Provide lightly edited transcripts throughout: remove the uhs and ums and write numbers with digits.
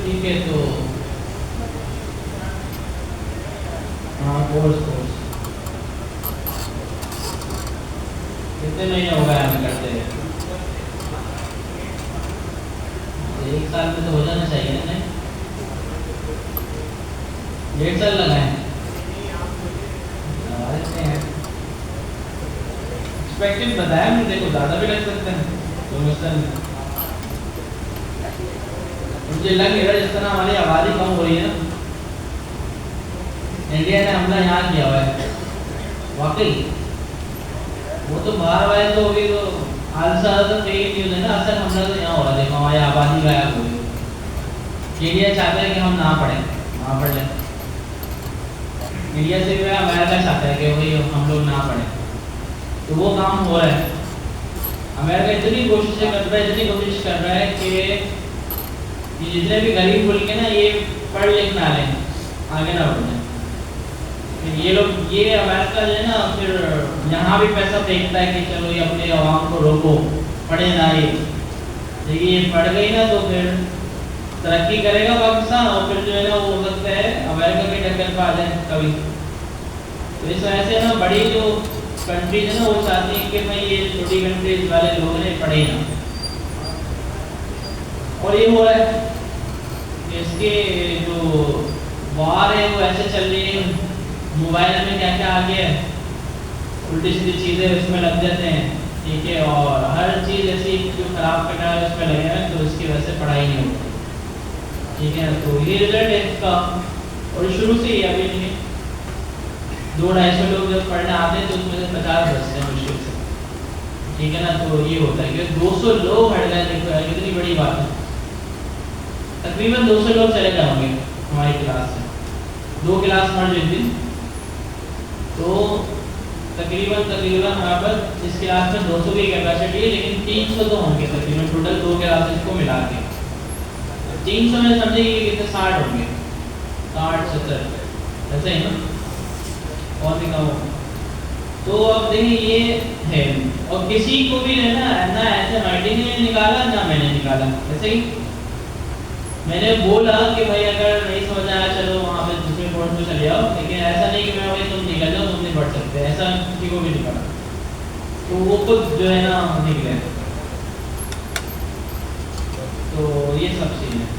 ठीक है, तो हाँ कोर्स कितने महीने हो गए हमें करते हैं? 1 साल में तो हो जाना चाहिए ना? नहीं, 1.5 साल लगा है। एक्सपेक्टेड बताया मुझे, को ज़्यादा भी लग सकते हैं तो मुझे लग रहा है जिस तरह हमारी आबादी कम हो रही है ना, इंडिया ने हमला यहाँ किया हुआ है वाकई। वो तो बाहर वाले तो अभी तो आलसा तो फेक न्यूज़ है ना, असल हमला तो यहाँ हो रहा है। देखो हमारी आबादी गायब हो गई। इंडिया चाहता है कि हम ना पढ़ें, वहाँ पढ़ लें। इंडिया से भी अमेरिका चाहता है कि भाई हम लोग ना पढ़ें, तो वो काम हो रहा है। अमेरिका इतनी कोशिशें कर रहा है, इतनी कोशिश कर रहा है कि जितने भी गरीब मुल्क है ना, ये पढ़ लिख ना लें, आगे ना बढ़ें। ये लोग, ये अमेरिका जो है ना, फिर यहाँ भी पैसा फेंकता है कि चलो ये अपने आवाम को रोको, पढ़े ना ये। देखिए ये पढ़ गई ना तो फिर तरक्की करेगा पाकिस्तान, और फिर जो है ना वो हो सकता है अमेरिका के टक्कर पर आ जाए कभी। तो इस वजह से ना बड़ी जो कंट्रीज है ना, वो चाहती हैं कि भाई ये छोटी कंट्रीज वाले लोग ने पढ़े ना। और ये हो रहा है कि इसके जो वार है वो ऐसे चल रही है। मोबाइल में क्या क्या आ गया है, उल्टी सीधी चीज़ें उसमें लग जाते हैं, ठीक है, और हर चीज़ ऐसी जो खराब करना है उसमें लगे हैं, तो इसकी वजह से पढ़ाई नहीं होती, ठीक है। तो ये रिजल्ट है इसका, और शुरू से ही अभी नहीं 200-250 लोग जब पढ़ने आते हैं तो उसमें से 50 बचते हैं मुश्किल से, ठीक है ना। तो ये होता है कि 200 लोग हट गए, देखो यार कितनी बड़ी बात है। तकरीबन 200 लोग चले जाएंगे हमारी क्लास से, 2 क्लास मर जिस दिन, तो तकरीबन हमारे पास इस क्लास में 200 की कैपेसिटी है, लेकिन 300 तो होंगे तकरीबन टोटल 2 क्लासेस को मिला के। 300 में समझिए कितने 60 होंगे, 60-70 ऐसे ही ना, और भी कम हो। तो अब देखिए ये है, और किसी को भी है ना ऐसे माइटिंग ने निकाला ना मैंने निकाला, ऐसे ही मैंने बोला कि भाई अगर नहीं समझ आया चलो वहाँ पे दूसरे बोर्ड में चले जाओ, लेकिन ऐसा नहीं कि मैं भाई तुम निकल जाओ, तुम नहीं पढ़ सकते, ऐसा किसी को भी नहीं पढ़ा। तो वो खुद जो है ना निकले, तो ये सब चीज़ है।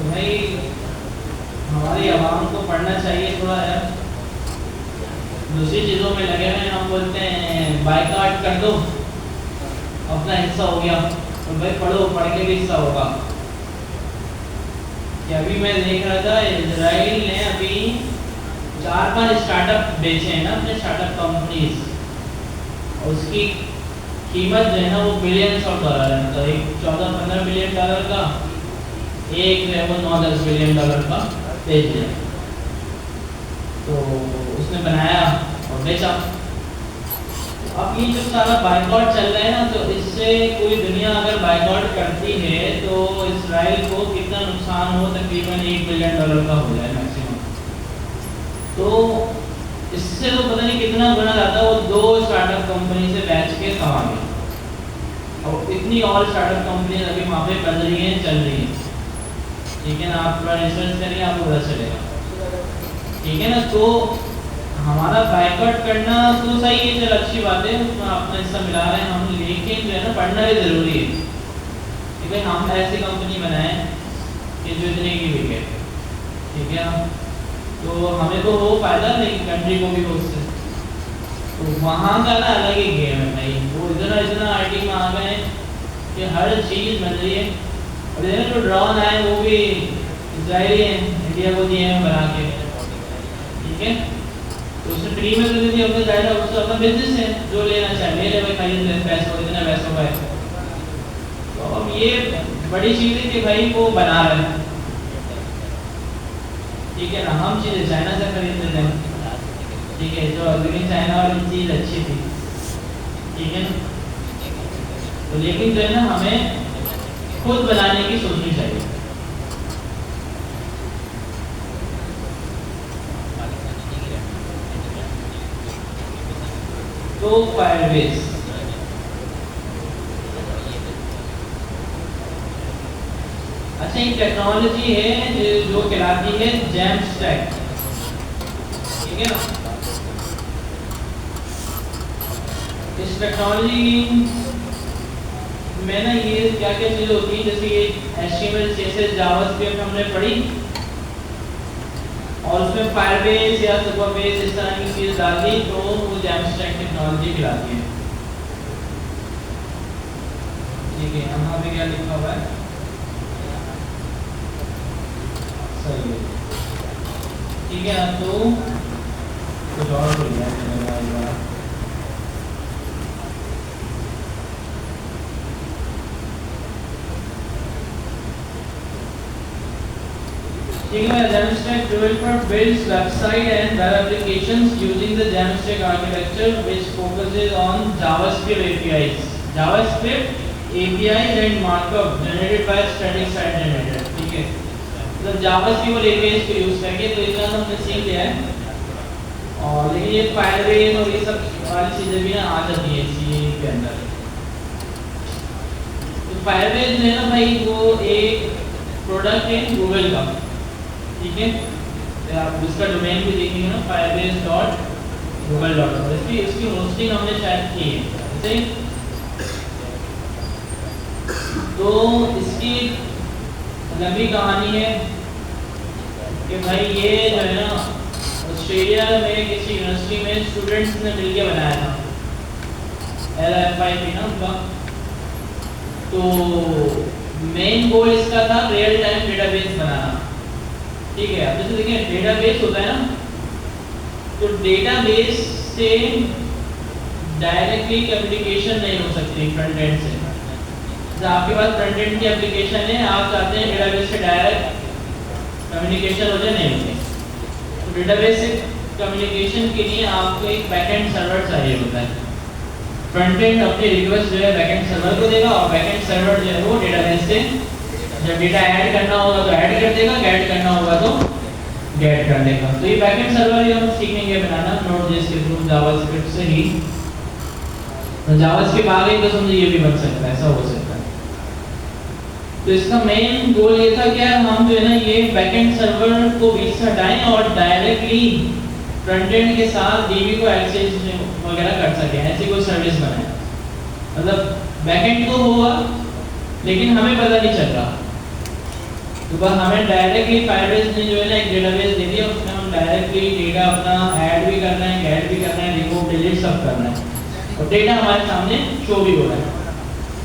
भाई हमारी आवाम को पढ़ना चाहिए थोड़ा यार, दूसरी चीज़ों में लगे हुए। हम बोलते हैं बाइकआउट कर दो, अपना हिस्सा हो गया, तो भाई पढ़ो, पढ़ के भी हिस्सा होगा। कि अभी मैं देख रहा था इजराइल ने अभी 4-5 स्टार्टअप बेचे हैं ना, अपने स्टार्टअप कंपनीज, और उसकी कीमत जो है ना वो बिलियंस ऑफ डॉलर है। तो एक 14-15 बिलियन डॉलर का, एक है वो 9-10 बिलियन डॉलर का बेच दिया। तो उसने बनाया और बेचा। अब ये जो सारा बाइकआउट चल रहा है ना, तो इससे कोई दुनिया अगर बाइकआउट करती है तो इजराइल को कितना नुकसान हो, तकरीबन $1 बिलियन का हो जाए मैक्सिमम। तो इससे तो पता नहीं कितना गुना ज़्यादा वो 2 स्टार्टअप कंपनी से बेच के कमा गए। और इतनी और स्टार्टअप कंपनी अभी वहाँ पे बन रही हैं, चल रही हैं, ठीक है ना। आप थोड़ा रिसर्च करिए, आपको पता चलेगा, ठीक है ना। तो हमारा बाइकआउट करना तो सही है, चल अच्छी बात है, उसमें अपना हिस्सा मिला रहे हैं हम, लेकिन जो है ना पढ़ना भी ज़रूरी है कि भाई हम ऐसी कंपनी बनाएं कि जो इतने की बिके, ठीक है ना। तो हमें तो हो फायदा, लेकिन कंट्री को भी हो उससे। तो वहाँ का ना अलग ही गेम है भाई, वो इतना IT में आ गए कि हर चीज़ बन रही है। और जो ड्रोन आए वो भी इजरायली है, इंडिया को दिए हैं बना के, ठीक है। तो उसने फ्री में तो दी, अपने जाएगा, उसका अपना बिजनेस है, जो लेना चाहे ले ले भाई, खरीद ले, पैसों इतना पैसों का है। तो अब ये बड़ी चीज़ है कि भाई वो बना रहे हैं, ठीक है ना, हम चीज़ें चाइना से खरीद लेते हैं, ठीक है, जो लेकिन चाइना वाली चीज़ अच्छी थी, ठीक है ना। तो लेकिन जो है ना हमें खुद बनाने की सोचनी चाहिए। तो फायरबेस अच्छा एक टेक्नोलॉजी है जो कहलाती है जैमस्टैक, ठीक है ना। इस टेक्नोलॉजी में ना ये क्या क्या चीज़ होती है, जैसे ये HTML CSS जावास्क्रिप्ट हमने पढ़ी और उसमें फायरबेस या सुपरबेस इस तरह की चीज़ डाल दी तो वो जैमस्टैक टेक्नोलॉजी कहलाती है, ठीक है। यहाँ पे क्या लिखा हुआ है, सही है, ठीक है ना। तो कुछ और बोल गया ठीक है। Jamstack developer builds website and web applications using the Jamstack architecture, which focuses on JavaScript APIs. JavaScript APIs and markup generated by static site generator, ठीक है। मतलब JavaScript और APIs को यूज करके तो इतना हमने सीख लिया है, और लेकिन ये फायरबेस और ये सब वाली चीजें भी ना आ जाती है इसी के अंदर। तो फायरबेस जो है ना भाई वो एक प्रोडक्ट है गूगल का, ठीक है। तो आप इसका डोमेन भी देखेंगे ना firebase.google.com, इसकी होस्टिंग हमने शायद की है, सही। तो इसकी लंबी कहानी है कि भाई ये जो है ना ऑस्ट्रेलिया में किसी यूनिवर्सिटी में स्टूडेंट्स ने मिलकर बनाया था, LFIP ना उनका। तो मेन गोल इसका था रियल टाइम डेटाबेस बनाना, ठीक है। अब जैसे देखिए डेटाबेस होता है ना, तो डेटाबेस से डायरेक्टली कम्युनिकेशन नहीं हो सकती फ्रंट एंड से। जैसे आपके पास फ्रंट एंड की एप्लीकेशन है, आप चाहते हैं डेटाबेस से डायरेक्ट कम्युनिकेशन हो जाए, नहीं होती। तो डेटाबेस से कम्युनिकेशन के लिए आपको एक बैकएंड सर्वर चाहिए होता है। फ्रंट एंड अपनी रिक्वेस्ट जो है बैकएंड सर्वर को देगा और बैकएंड सर्वर जो है वो डेटाबेस से जब डेटा ऐड करना होगा तो ऐड कर देगा, गेट करना होगा तो गेट कर देगा। तो ये बैकएंड सर्वर ही हम सीखेंगे बनाना Node.js के थ्रू जावास्क्रिप्ट से ही। तो जावास्क्रिप्ट आ गई तो समझिए ये भी बन सकता है, ऐसा हो सकता है। तो इसका मेन गोल ये था कि यार हम जो है ना ये बैकएंड सर्वर को बीच से हटाएं और डायरेक्टली फ्रंट एंड के साथ डीबी को एक्सेस वगैरह कर सकें, ऐसी कोई सर्विस बनाए। मतलब बैकएंड तो होगा लेकिन हमें पता नहीं चल रहा, तो बस हमें डायरेक्टली फायरबेस ने जो है ना एक डेटाबेस दे दिया, उसमें हम डायरेक्टली डेटा अपना ऐड भी करना है, गेट भी करना है, रिमूव डिलीट सब करना है और डेटा हमारे सामने शो भी हो रहा है।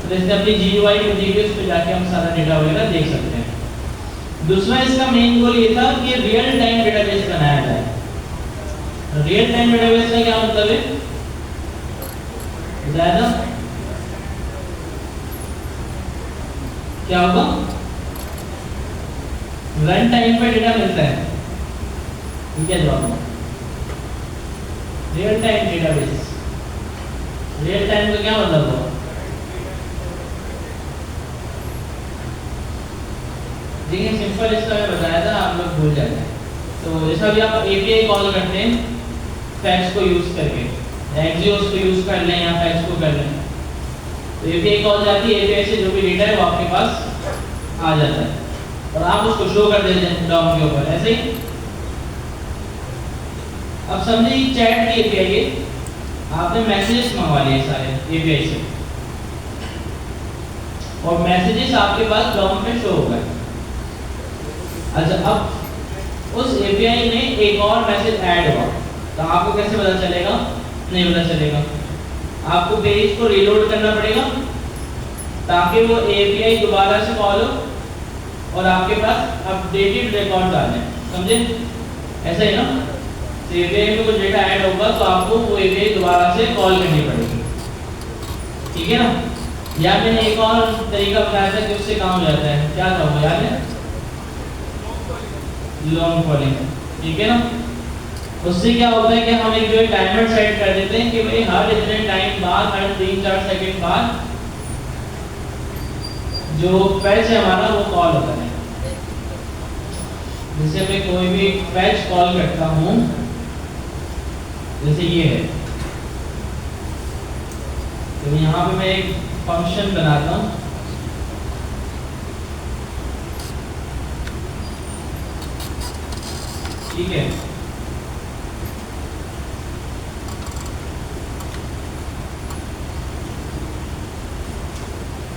तो जैसे अपनी GUI को दी हुई उस पर जाके हम सारा डेटा वगैरह देख सकते हैं। दूसरा इसका मेन गोल ये था कि रियल टाइम डेटाबेस बनाया जाए। रियल टाइम डेटाबेस का क्या मतलब है, ज़्यादा क्या होगा, रन टाइम पे डेटा मिलता है, क्या जवाब है? Real time database. Real time का क्या मतलब हुआ? देखिए सिंपल इसका मैं बताया था, आप लोग भूल जाते हैं। तो जैसा भी आप API कॉल करते हैं फैक्स को यूज करके, एक्सियोस को यूज कर लें या फैक्स को कर लें, तो API कॉल जाती है, API से जो भी डेटा है वो आपके पास आ जाता है और आप उसको शो कर देते हैं डॉम के ऊपर, ऐसे ही। अब समझिए चैट की API है, आपने मैसेजेस मंगवा लिए सारे API से और मैसेजेस आपके पास डॉम पे शो हो गए। अच्छा अब उस API में एक और मैसेज ऐड हुआ, तो आपको कैसे पता चलेगा? नहीं पता चलेगा, आपको पेज को रीलोड करना पड़ेगा ताकि वो API दोबारा से कॉल हो और आपके पास अपडेटेड रिकॉर्ड आ जाए, समझे? ऐसा ही ना, तो API में कुछ डेटा ऐड होगा तो आपको वो API दोबारा से कॉल करनी पड़ेगी, ठीक है ना। या मैंने एक और तरीका बताया था कि उससे काम हो जाता है, क्या था वो याद है? लॉन्ग कॉलिंग, ठीक है ना। उससे क्या होता है कि हम एक जो टाइमर सेट कर देते हैं कि भाई हर इतने टाइम बाद, हर 3-4 सेकंड बाद जो फैच है हमारा वो कॉल होता है। जैसे मैं कोई भी फैच कॉल करता हूँ, जैसे ये है, तो यहाँ पे मैं एक फंक्शन बनाता हूँ, ठीक है।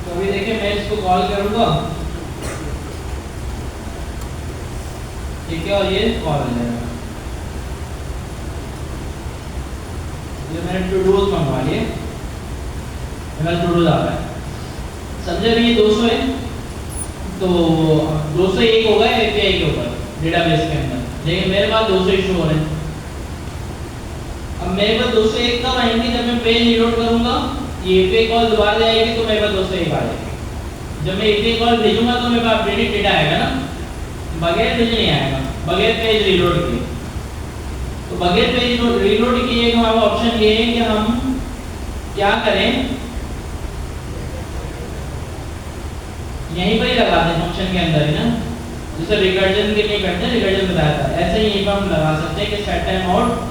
तो अभी देखिए मैं इसको कॉल करूंगा, ठीक है, और ये कॉल हो जाएगा। ये मैंने टू डूज मंगवा लिए, मेरा टू डूज आ रहा है, समझे। अभी ये 200 है, तो 201 होगा एपीआई के ऊपर डेटाबेस के अंदर, लेकिन मेरे पास 200 इशू हो रहे हैं। अब मेरे पास 201 कब आएंगे? जब मैं पेज रीलोड करूंगा, ये एपीआई कॉल दोबारा जाएगी तो मेरे पास 201 आ जाएगी। जब मैं एपीआई कॉल भेजूंगा तो मेरे पास अपडेटेड डेटा आएगा ना, बगैर भेजे नहीं आएगा, बगैर पेज रीलोड किए। तो बगैर पेज रीलोड किए हमारा ऑप्शन ये है कि हम क्या करें, यहीं पर ही लगा दें फंक्शन के अंदर ही ना, जैसे रिकर्जन के लिए करते हैं, रिकर्जन बताया था, ऐसे ही यहीं पर हम लगा सकते हैं कि सेट टाइम आउट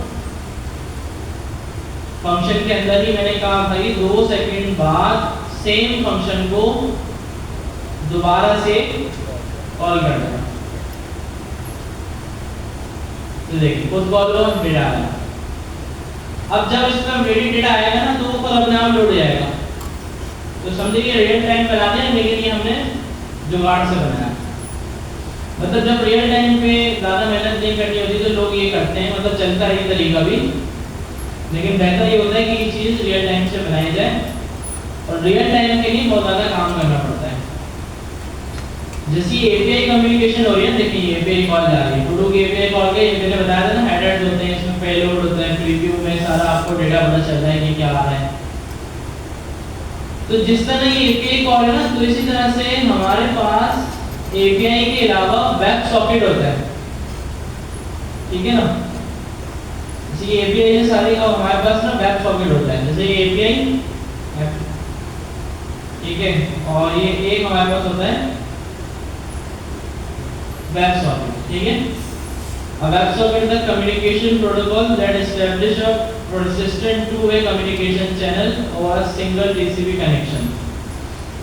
फंक्शन के अंदर ही मैंने कहा भाई 2 सेकंड बाद सेम फंक्शन को दोबारा से कॉल कर देना। तो देखिए खुद कॉल लो, डेटा आया। अब जब इसका रेडी डेटा आएगा ना तो ऊपर अपने आप लोड हो जाएगा। तो समझिए रियल टाइम बनाते हैं, लेकिन ये हमने जुगाड़ से बनाया। मतलब जब रियल टाइम पे ज़्यादा मेहनत नहीं करनी होती तो लोग ये करते हैं, मतलब चलता है ये तरीका भी, लेकिन बेहतर ये होता है कि ये चीज़ रियल टाइम से बनाई जाए, और रियल टाइम के लिए बहुत ज़्यादा काम करना पड़ता है। जैसे एपीआई कम्युनिकेशन हो रही है, देखिए एपीआई कॉल जा रही है, टू डू की एपीआई कॉल के मैंने बताया था ना, हेडर्स होते हैं, इसमें पेलोड होता है, प्रीव्यू में सारा आपको डेटा पता चल रहा है कि क्या आ रहा है। तो जिस तरह ये एपीआई कॉल है ना, तो इसी तरह से हमारे पास एपीआई के अलावा वेब सॉकेट होता है, ठीक है ना। जैसे एपीआई है सारी, और हमारे पास ना वेब सॉकेट होता है, जैसे एपीआई, ठीक है, और ये एक हमारे पास होता है वेब सॉकेट, ठीक है। A web socket is a communication protocol that establishes a persistent two-way communication channel over a single TCP connection.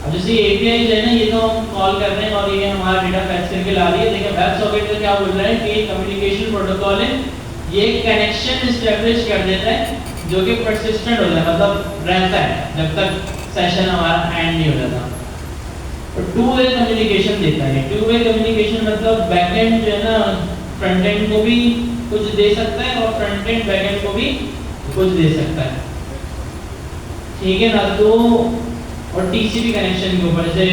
अब जैसे API जो है ना, ये तो हम कॉल कर रहे हैं और ये हमारा डेटा फैच करके ला रही है, लेकिन वेब सॉकेट का क्या बोल रहा है कि कम्युनिकेशन प्रोटोकॉल है, ये कनेक्शन एस्टेब्लिश कर देता है जो कि persistent हो जाता है, मतलब रहता है जब तक सेशन हमारा एंड नहीं हो जाता। टू वे कम्युनिकेशन देता है। टू वे कम्युनिकेशन मतलब बैकएंड जो है ना, फ्रंट एंड को भी कुछ दे सकता है और फ्रंट एंड बैकएंड को भी कुछ दे सकता है, ठीक है ना। तो और टीसीपी कनेक्शन के ऊपर जैसे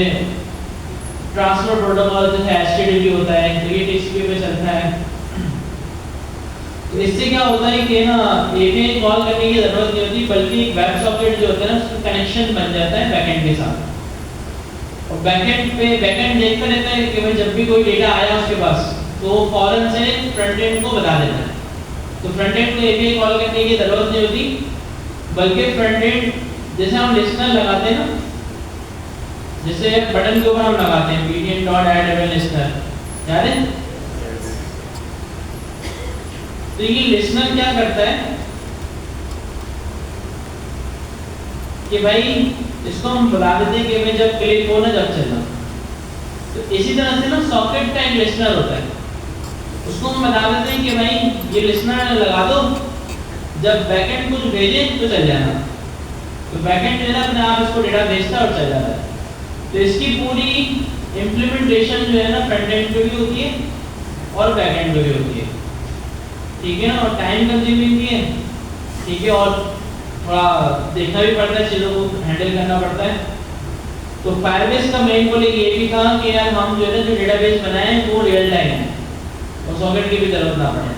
ट्रांसपोर्ट प्रोटोकॉल जैसे एचटीटीपी होता है, तो ये टीसीपी पे चलता है। तो इससे क्या होता है कि ना एपीआई कॉल करने की जरूरत नहीं होती, बल्कि एक वेब सॉकेट जो होता है ना, उसका कनेक्शन बन जाता है बैकएंड के साथ, और बैकएंड पे बैकएंड देखता रहता है कि भाई जब भी कोई डेटा आया उसके पास तो फौरन से फ्रंट एंड को बता देता है। तो फ्रंट एंड को एपीआई कॉल करने की जरूरत नहीं होती, बल्कि फ्रंट एंड जैसे हम लिस्टनर लगाते हैं ना, जैसे बटन के ऊपर हम लगाते हैं btn.add listener, याद है। तो ये लिस्टनर क्या करता है कि भाई इसको हम बुला देते हैं कि मैं जब क्लिक हो ना, जब चलना। तो इसी तरह से ना सॉकेट का एक लिस्टनर होता है, उसको हम बता देते हैं कि भाई ये लिस्टनर लगा दो, जब बैकएंड कुछ भेजे तो चल जाना। तो बैकएंड जो है ना अपने आप इसको डेटा भेजता है और चल जाता है। तो इसकी पूरी इम्प्लीमेंटेशन जो है ना फ्रंट एंड पे भी होती है और बैकएंड पे भी होती है, ठीक है ना, और टाइम कंज्यूमिंग भी है, ठीक है, और थोड़ा देखना भी पड़ता है, चीज़ों को हैंडल करना पड़ता है। तो फायरबेस का मेन गोल ये भी था कि यार हम जो है ना जो डेटाबेस बनाए हैं वो रियल टाइम है और सॉकेट की भी जरूरत ना पड़े,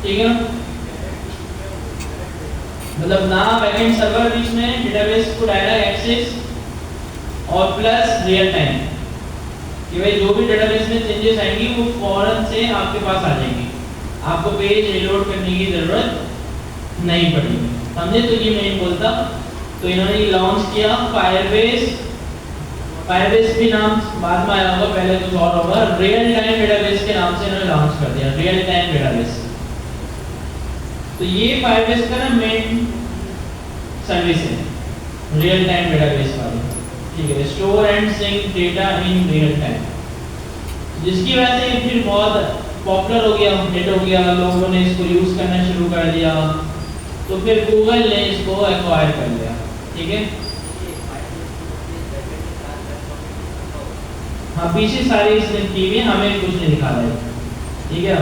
ठीक है ना। मतलब ना बैकएंड सर्वर बीच में डेटाबेस को डायरेक्ट एक्सेस और प्लस रियल टाइम कि भाई जो भी डेटाबेस में चेंजेस आएंगी वो फौरन से आपके पास आ जाएंगी, आपको पेज रीलोड करने की जरूरत नहीं पड़ेगी। समझे? तो ये मेन गोल था। तो इन्होंने लॉन्च किया फायरबेस। फायरबेस भी नाम बाद में आया होगा, पहले कुछ और होगा। रियल टाइम डेटाबेस के नाम से इन्होंने लॉन्च कर दिया, रियल टाइम डेटाबेस। तो ये फायरबेस का ना मेन सर्विस है, रियल टाइम डेटाबेस वाली, ठीक है, store and sync data in real time, जिसकी वजह से फिर बहुत पॉपुलर हो गया, हिट हो गया, लोगों ने इसको यूज करना शुरू कर दिया। तो फिर गूगल ने इसको एक्वायर कर लिया, ठीक है। हाँ, पीछे सारी इसने की हुई, हमें कुछ नहीं दिखा रहा है, ठीक है।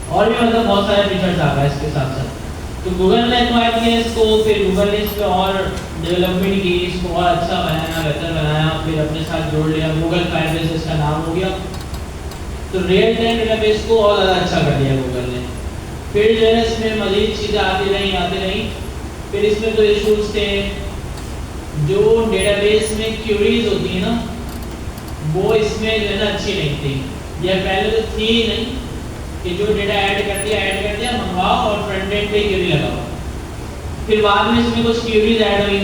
और भी मतलब बहुत सारे फीचर्स आ गए इसके साथ साथ। तो गूगल ने एक्वायर किया इसको, फिर गूगल ने इस पर और डेवलपमेंट की, इसको और अच्छा बनाया, बेहतर बनाया, फिर अपने साथ जोड़ लिया, गूगल फायरबेस इसका नाम हो गया। तो रियल टाइम डेटाबेस को और ज़्यादा अच्छा कर दिया गूगल ने। फिर जो है इसमें मज़ीद चीज़ें आती रही। फिर इसमें तो इशूज़ थे, जो डेटाबेस में क्यूरीज होती है ना, वो इसमें जो है ना अच्छी नहीं थी, या पहले तो थी ही नहीं कि जो डेटा ऐड कर दिया मंगवाओ और फ्रंट एंड पे क्यूरी लगाओ। फिर बाद में इसमें कुछ क्यूरीज ऐड हुई,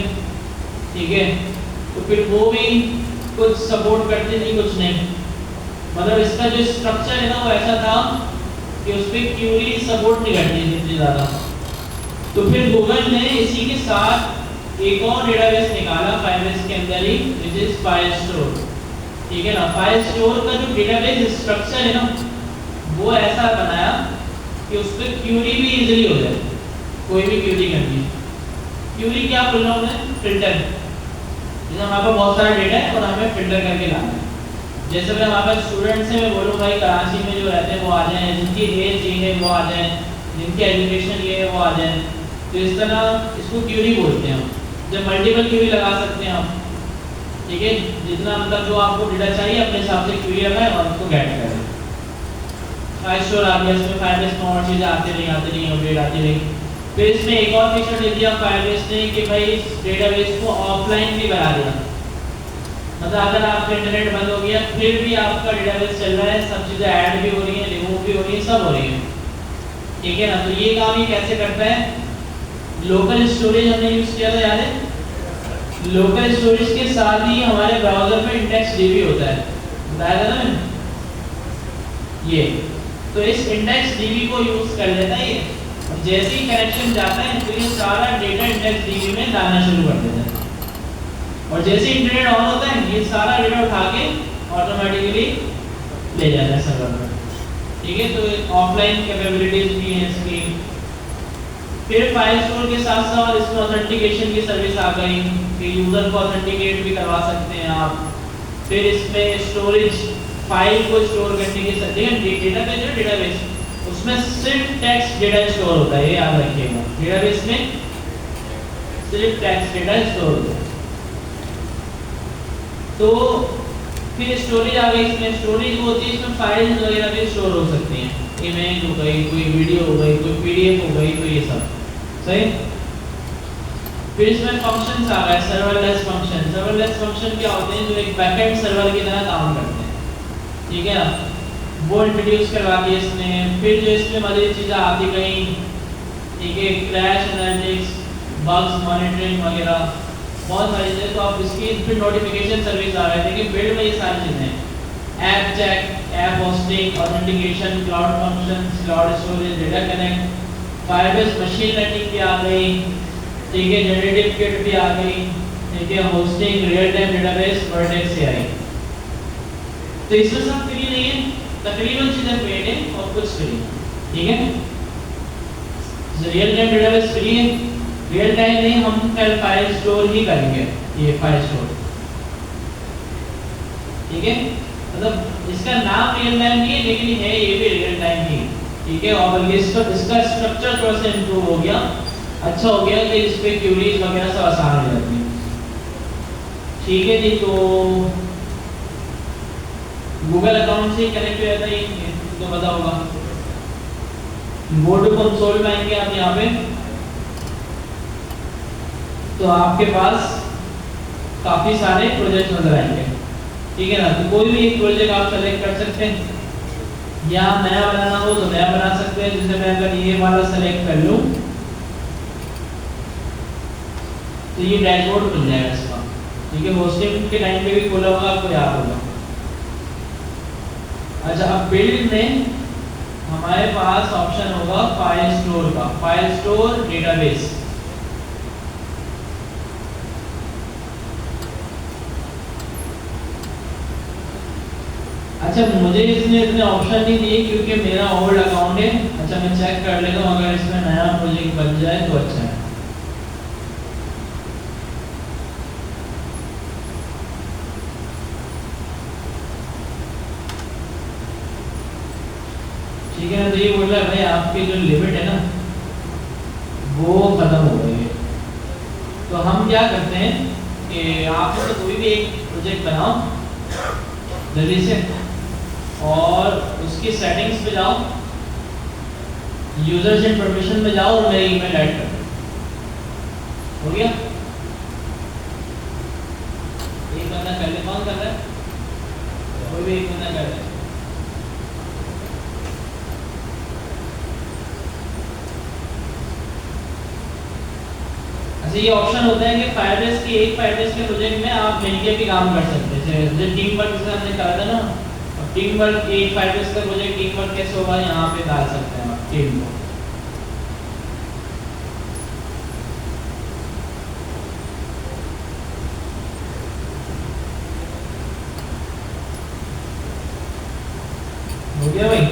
ठीक है, तो फिर वो भी कुछ सपोर्ट करती थी, कुछ नहीं। मतलब इसका जो स्ट्रक्चर है ना वो ऐसा था कि उस पर क्यूरी सपोर्ट नहीं करती थी इतनी ज़्यादा। तो फिर गूगल ने इसी के साथ एक और डेटाबेस निकाला फायरबेस के अंदर ही, विच इज फायरस्टोर, ठीक है ना। फायरस्टोर का जो डेटाबेस स्ट्रक्चर है ना, वो ऐसा बनाया कि उस पर क्यूरी भी इजीली हो जाए, कोई भी क्यूरी करनी है। क्यूरी क्या बोल रहा हूँ मैं? फिल्टर। जैसे हमारे पास बहुत सारा डेटा है और हमें फिल्टर करके लाना है। जैसे मैं हमारे पास स्टूडेंट से मैं बोलूँ भाई कराची में जो रहते हैं वो आ जाएं, जिनकी एज ये है वो आ जाएं, जिनकी एजुकेशन ये है वो आ जाएं। तो इस तरह इसको क्यूरी बोलते हैं हम। जब मल्टीपल क्यूरी लगा सकते हैं हम, ठीक है, जितना मतलब जो आपको डेटा चाहिए अपने हिसाब से क्यूरी लगाएं और उसको गेट करें। फायरस्टोर आ गया, इसमें फायरबेस में और चीज़ें आती रही, अपडेट आती रही। फिर इसमें एक और फीचर दे दिया फायरबेस ने कि भाई इस डेटाबेस को ऑफलाइन भी बना दिया। मतलब अगर आपका इंटरनेट बंद हो गया फिर भी आपका डेटाबेस चल रहा है, सब चीज़ें ऐड भी हो रही हैं, रिमूव भी हो रही हैं, सब हो रही हैं, ठीक है ना। तो ये काम ये कैसे करता है? लोकल स्टोरेज हमने यूज़ किया था, याद है? लोकल स्टोरेज के साथ ही हमारे ब्राउजर में इंडेक्स डीबी होता है, बताया था ना ये। तो इस इंडेक्स डीबी को यूज़ कर लेता है ये। जैसे ही कनेक्शन जाता है तो ये सारा डेटा इंडेक्स डीबी में डालना शुरू कर देता है, और जैसे इंटरनेट ऑन होता है ये सारा डेटा उठा के ऑटोमेटिकली ले जाता है सर्वर पर, ठीक है। तो ऑफलाइन कैपेबिलिटीज भी हैं इसकी। फिर फायरस्टोर के साथ साथ इसमें ऑथेंटिकेशन की सर्विस आ गई कि यूज़र को ऑथेंटिकेट भी करवा सकते हैं आप। फिर इसमें स्टोरेज, फाइल को स्टोर करने की सर्विस, डेटाबेस उसमें सिर्फ टेक्स्ट डेटा स्टोर होता है, ये याद रखिएगा। डेटाबेस में सिर्फ टेक्स्ट डेटा स्टोर होता है। तो फिर स्टोरेज आ गई, इसमें स्टोरेज वो होती है इसमें फाइल्स वगैरह भी स्टोर हो सकती हैं, इमेज हो गई, कोई वीडियो हो गई, कोई पीडीएफ हो गई, तो ये सब सही। फिर इसमें फंक्शंस आ गए, सर्वरलेस फंक्शन। सर्वरलेस फंक्शन क्या होते हैं? जो एक बैकएंड सर्वर की तरह काम करते हैं, ठीक है ना, वो इंट्रोड्यूस करवा दिया इसने। फिर जो इसमें मज़ीद चीज़ें आती गई, ठीक है, क्रैश एनालिटिक्स, बग्स मॉनिटरिंग वगैरह बहुत सारी चीज़ें। तो आप इसकी फिर नोटिफिकेशन सर्विस आ रहे थे कि बिल्ड में ये सारी चीज़ें हैं, app check, app hosting, authentication, cloud functions, cloud storage, data connect, Firebase machine learning भी आ गई, ठीक है, जनरेटिव किट भी आ गई, ठीक है, hosting, real time database, vertex AI. तो इसमें सब फ्री नहीं है, तकरीबन चीज़ें पेड है और कुछ फ्री, ठीक है। रियल टाइम डेटाबेस फ्री है, रियल टाइम नहीं, हम कल फाइल स्टोर ही करेंगे, ये फाइल स्टोर, ठीक है। मतलब इसका नाम रियल टाइम नहीं है लेकिन है ये भी रियल टाइम ही, ठीक है। और बल्कि इसका स्ट्रक्चर थोड़ा सा इम्प्रूव हो गया, अच्छा हो गया कि इस पे क्यूरीज वगैरह सब आसान हो जाती है, ठीक है जी। तो गूगल अकाउंट से कनेक्ट हो जाता है, तो पता होगा। गो टू कंसोल में आएंगे आप यहाँ पे, तो आपके पास काफ़ी सारे प्रोजेक्ट नजर आएंगे, ठीक है ना। तो कोई भी एक प्रोजेक्ट आप सेलेक्ट कर सकते हैं, या नया बनाना हो तो नया बना सकते हैं। जैसे मैं अगर ये वाला सेलेक्ट कर लूँ तो ये डैशबोर्ड खुल जाएगा इसका, ठीक है। होस्टिंग के टाइम पे भी खोला होगा, आपको याद होगा। अच्छा, अब बिल्ड में हमारे पास ऑप्शन होगा फाइल स्टोर का, फाइल स्टोर डेटाबेस। अच्छा, मुझे इसमें इतने ऑप्शन नहीं दिए क्योंकि मेरा ओल्ड अकाउंट है। अच्छा, मैं चेक कर लेता हूँ, अगर इसमें नया प्रोजेक्ट बन जाए तो अच्छा है। ठीक है ना। तो ये बोल रहा है भाई आपकी जो लिमिट है ना वो खत्म हो गई है। तो हम क्या करते हैं कि आप तो कोई भी एक प्रोजेक्ट बनाओ जल्दी से, और उसकी सेटिंग्स पे जाओ, यूजर्स एंड परमिशन में जाओ और मेरी ईमेल ऐड कर दो। हो गया? एक बंदा कर ले, कौन कर रहा है? कोई भी एक बंदा कर रहा है। अच्छा, ये ऑप्शन होता है कि फायरबेस के एक फायरबेस के प्रोजेक्ट में आप मिलकर भी काम कर सकते हैं। जैसे टीम वर्क जैसे हमने कहा था ना, अब टीम वर्क एक फायरबेस का प्रोजेक्ट टीम वर्क कैसे होगा, यहाँ पे डाल सकते हैं आप टीम को। हो गया भाई?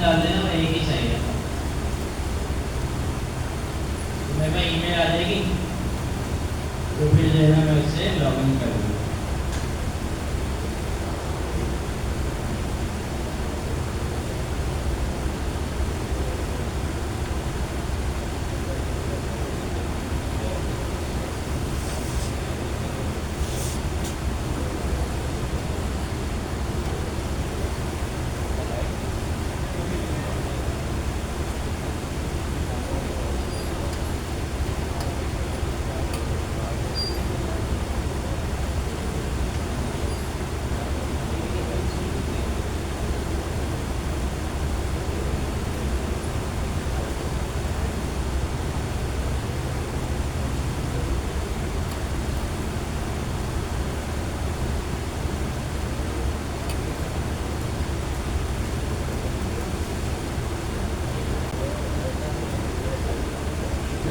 डाल देना, मैं एक ही चाहिए। तो मेरे पास ईमेल आ जाएगी, तो फिर जो है ना मैं उससे लॉगिन कर लूँगा।